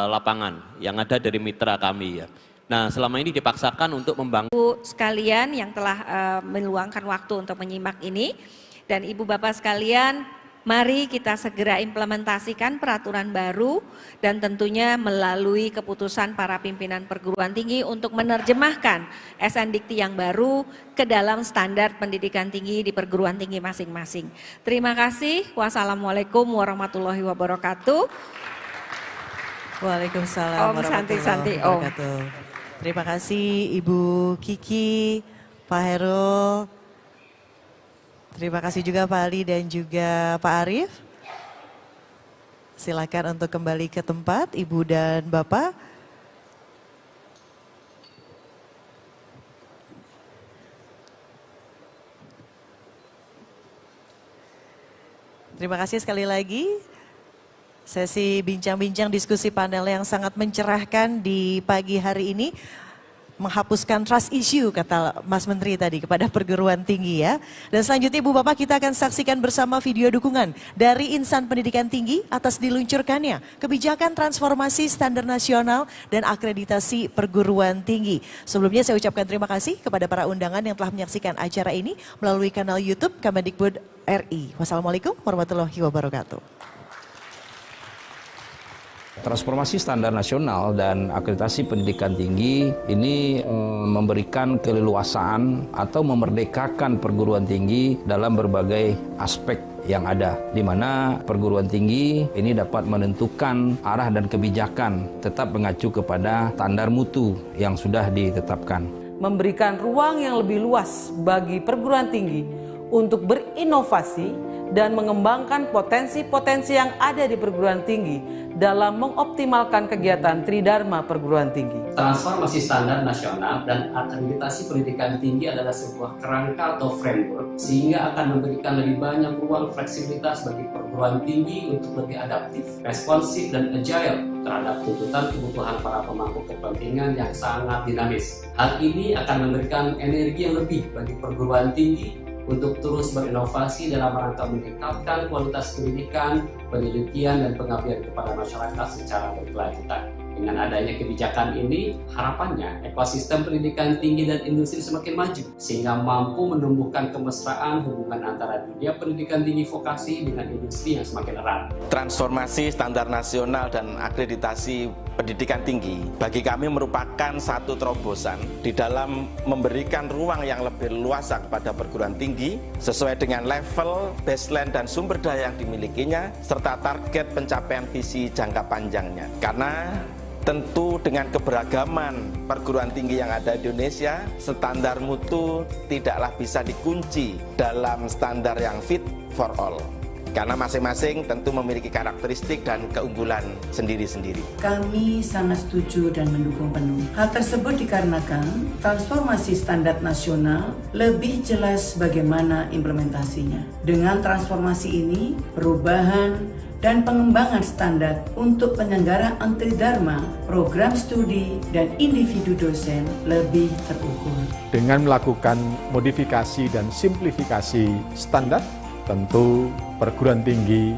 lapangan, yang ada dari mitra kami ya. Nah, selama ini dipaksakan untuk membangun. Ibu sekalian yang telah meluangkan waktu untuk menyimak ini, dan Ibu Bapak sekalian, mari kita segera implementasikan peraturan baru dan tentunya melalui keputusan para pimpinan perguruan tinggi untuk menerjemahkan SNDikti yang baru ke dalam standar pendidikan tinggi di perguruan tinggi masing-masing. Terima kasih. Wassalamualaikum warahmatullahi wabarakatuh. Waalaikumsalam warahmatullahi wabarakatuh. Terima kasih Ibu Kiki, Pak Herul. Terima kasih juga Pak Ali dan juga Pak Arief. Silakan untuk kembali ke tempat Ibu dan Bapak. Terima kasih sekali lagi. Sesi bincang-bincang diskusi panel yang sangat mencerahkan di pagi hari ini. Menghapuskan trust issue kata Mas Menteri tadi kepada perguruan tinggi ya. Dan selanjutnya Ibu Bapak kita akan saksikan bersama video dukungan dari Insan Pendidikan Tinggi atas diluncurkannya kebijakan transformasi standar nasional dan akreditasi perguruan tinggi. Sebelumnya saya ucapkan terima kasih kepada para undangan yang telah menyaksikan acara ini melalui kanal YouTube Kemendikbud RI. Wassalamualaikum warahmatullahi wabarakatuh. Transformasi standar nasional dan akreditasi pendidikan tinggi ini memberikan keleluasaan atau memerdekakan perguruan tinggi dalam berbagai aspek yang ada, di mana perguruan tinggi ini dapat menentukan arah dan kebijakan tetap mengacu kepada standar mutu yang sudah ditetapkan. memberikan ruang yang lebih luas bagi perguruan tinggi untuk berinovasi dan mengembangkan potensi-potensi yang ada di perguruan tinggi dalam mengoptimalkan kegiatan Tridharma perguruan tinggi. Transformasi standar nasional dan akreditasi pendidikan tinggi adalah sebuah kerangka atau framework sehingga akan memberikan lebih banyak ruang fleksibilitas bagi perguruan tinggi untuk lebih adaptif, responsif, dan agile terhadap tuntutan kebutuhan para pemangku kepentingan yang sangat dinamis. Hal ini akan memberikan energi yang lebih bagi perguruan tinggi untuk terus berinovasi dalam rangka meningkatkan kualitas pendidikan, penelitian, dan pengabdian kepada masyarakat secara berkelanjutan. Dengan adanya kebijakan ini, harapannya ekosistem pendidikan tinggi dan industri semakin maju, sehingga mampu menumbuhkan kemesraan hubungan antara dunia pendidikan tinggi vokasi dengan industri yang semakin erat. Transformasi standar nasional dan akreditasi pendidikan tinggi bagi kami merupakan satu terobosan di dalam memberikan ruang yang lebih luas kepada perguruan tinggi sesuai dengan level, baseline, dan sumber daya yang dimilikinya serta target pencapaian visi jangka panjangnya. Karena tentu dengan keberagaman perguruan tinggi yang ada di Indonesia, standar mutu tidaklah bisa dikunci dalam standar yang fit for all. Karena masing-masing tentu memiliki karakteristik dan keunggulan sendiri-sendiri. Kami sangat setuju dan mendukung penuh. Hal tersebut dikarenakan transformasi standar nasional lebih jelas bagaimana implementasinya. Dengan transformasi ini, perubahan dan pengembangan standar untuk penyelenggaraan Tridharma, program studi, dan individu dosen lebih terukur. Dengan melakukan modifikasi dan simplifikasi standar, tentu perguruan tinggi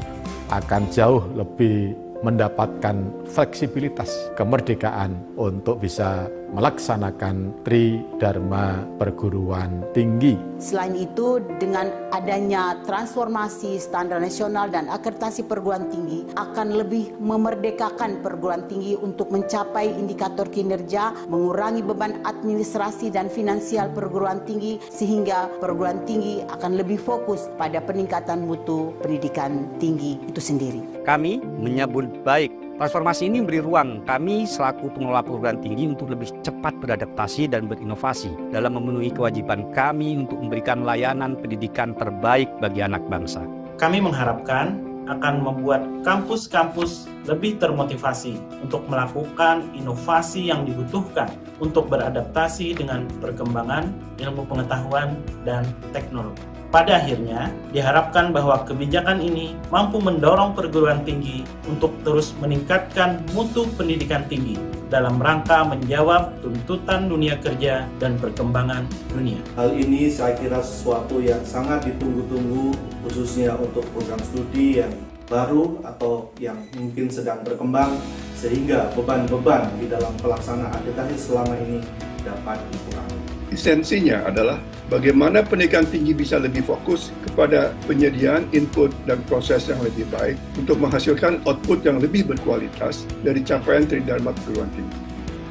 akan jauh lebih mendapatkan fleksibilitas, kemerdekaan untuk bisa melaksanakan Tridharma perguruan tinggi. Selain itu, dengan adanya transformasi standar nasional dan akreditasi perguruan tinggi akan lebih memerdekakan perguruan tinggi untuk mencapai indikator kinerja, mengurangi beban administrasi dan finansial perguruan tinggi, sehingga perguruan tinggi akan lebih fokus pada peningkatan mutu pendidikan tinggi itu sendiri. Kami menyambut baik transformasi ini memberi ruang kami selaku pengelola perguruan tinggi untuk lebih cepat beradaptasi dan berinovasi dalam memenuhi kewajiban kami untuk memberikan layanan pendidikan terbaik bagi anak bangsa. Kami mengharapkan akan membuat kampus-kampus lebih termotivasi untuk melakukan inovasi yang dibutuhkan untuk beradaptasi dengan perkembangan ilmu pengetahuan dan teknologi. Pada akhirnya, diharapkan bahwa kebijakan ini mampu mendorong perguruan tinggi untuk terus meningkatkan mutu pendidikan tinggi dalam rangka menjawab tuntutan dunia kerja dan perkembangan dunia. Hal ini saya kira sesuatu yang sangat ditunggu-tunggu, khususnya untuk program studi yang baru atau yang mungkin sedang berkembang, sehingga beban-beban di dalam pelaksanaan akreditasi selama ini dapat dikurangi. Esensinya adalah bagaimana pendidikan tinggi bisa lebih fokus kepada penyediaan input dan proses yang lebih baik untuk menghasilkan output yang lebih berkualitas dari capaian Tridharma perguruan tinggi.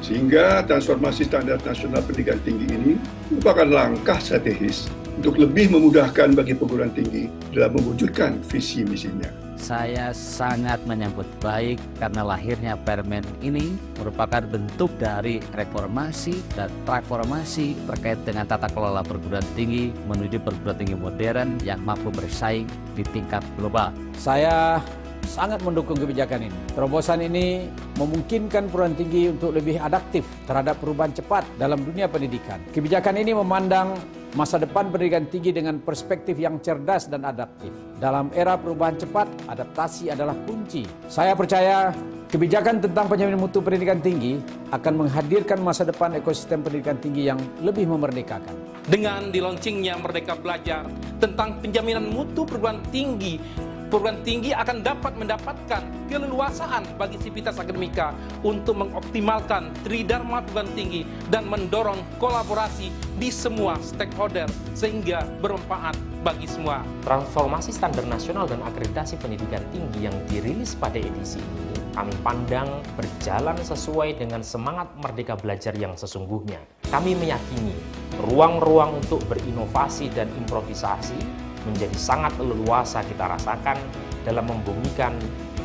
Sehingga transformasi standar nasional pendidikan tinggi ini merupakan langkah strategis untuk lebih memudahkan bagi perguruan tinggi dalam mewujudkan visi misinya. Saya sangat menyambut baik karena lahirnya Permen ini merupakan bentuk dari reformasi dan transformasi terkait dengan tata kelola perguruan tinggi menuju perguruan tinggi modern yang mampu bersaing di tingkat global. Saya sangat mendukung kebijakan ini. Terobosan ini memungkinkan perguruan tinggi untuk lebih adaptif terhadap perubahan cepat dalam dunia pendidikan. Kebijakan ini memandang masa depan pendidikan tinggi dengan perspektif yang cerdas dan adaptif. Dalam era perubahan cepat, adaptasi adalah kunci. Saya percaya kebijakan tentang penjaminan mutu pendidikan tinggi akan menghadirkan masa depan ekosistem pendidikan tinggi yang lebih memerdekakan. Dengan dilaunchingnya Merdeka Belajar tentang penjaminan mutu perguruan tinggi akan dapat mendapatkan keleluasaan bagi sivitas akademika untuk mengoptimalkan Tridharma perguruan tinggi dan mendorong kolaborasi di semua stakeholder sehingga bermanfaat bagi semua. Transformasi standar nasional dan akreditasi pendidikan tinggi yang dirilis pada edisi ini kami pandang berjalan sesuai dengan semangat Merdeka Belajar yang sesungguhnya. Kami meyakini ruang-ruang untuk berinovasi dan improvisasi menjadi sangat leluasa kita rasakan dalam membumikan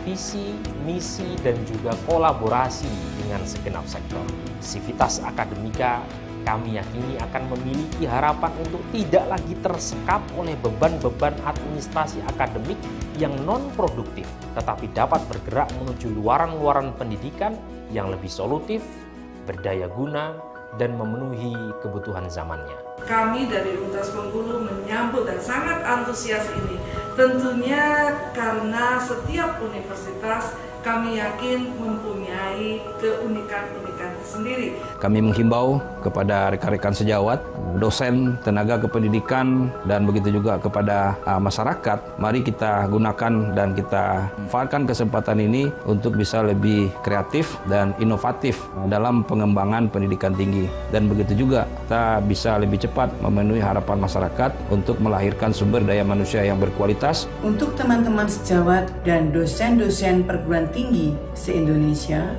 visi, misi, dan juga kolaborasi dengan segenap sektor. Sivitas akademika Kami yakini akan memiliki harapan untuk tidak lagi tersekap oleh beban-beban administrasi akademik yang non-produktif, tetapi dapat bergerak menuju luaran-luaran pendidikan yang lebih solutif, berdaya guna, dan memenuhi kebutuhan zamannya. Kami dari Universitas Bengkulu menyambut dan sangat antusias ini. Tentunya karena setiap universitas kami yakin mempunyai keunikan-unikan tersendiri. Kami menghimbau kepada rekan-rekan sejawat, dosen, tenaga kependidikan, dan begitu juga kepada masyarakat. Mari kita gunakan dan kita manfaatkan kesempatan ini untuk bisa lebih kreatif dan inovatif dalam pengembangan pendidikan tinggi. Dan begitu juga kita bisa lebih cepat memenuhi harapan masyarakat untuk melahirkan sumber daya manusia yang berkualitas. Untuk teman-teman sejawat dan dosen-dosen perguruan tinggi se-Indonesia,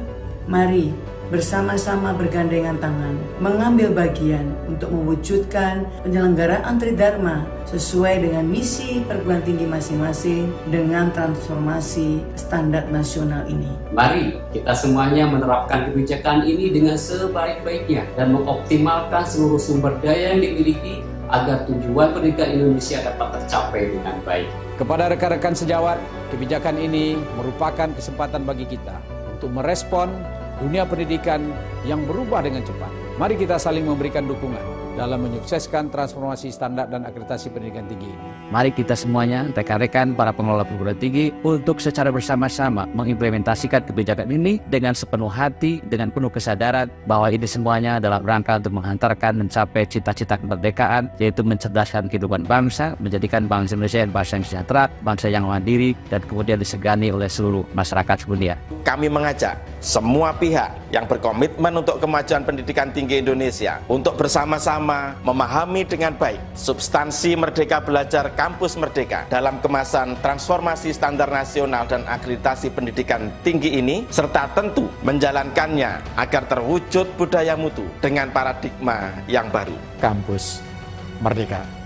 mari bersama-sama bergandengan tangan mengambil bagian untuk mewujudkan penyelenggaraan Tridharma sesuai dengan misi perguruan tinggi masing-masing dengan transformasi standar nasional ini. Mari kita semuanya menerapkan kebijakan ini dengan sebaik-baiknya dan mengoptimalkan seluruh sumber daya yang dimiliki agar tujuan pendidikan Indonesia dapat tercapai dengan baik. Kepada rekan-rekan sejawat, kebijakan ini merupakan kesempatan bagi kita untuk merespon dunia pendidikan yang berubah dengan cepat. Mari kita saling memberikan dukungan dalam menyukseskan transformasi standar dan akreditasi pendidikan tinggi ini. Mari kita semuanya, rekan-rekan para pengelola perguruan tinggi, untuk secara bersama-sama mengimplementasikan kebijakan ini dengan sepenuh hati, dengan penuh kesadaran bahwa ini semuanya dalam rangka untuk menghantarkan mencapai cita-cita kemerdekaan, yaitu mencerdaskan kehidupan bangsa, menjadikan bangsa Indonesia bangsa yang sejahtera, bangsa yang mandiri, dan kemudian disegani oleh seluruh masyarakat sedunia. Kami mengajak semua pihak yang berkomitmen untuk kemajuan pendidikan tinggi Indonesia untuk bersama-sama memahami dengan baik substansi Merdeka Belajar Kampus Merdeka dalam kemasan transformasi standar nasional dan akreditasi pendidikan tinggi ini, serta tentu menjalankannya agar terwujud budaya mutu dengan paradigma yang baru. Kampus Merdeka.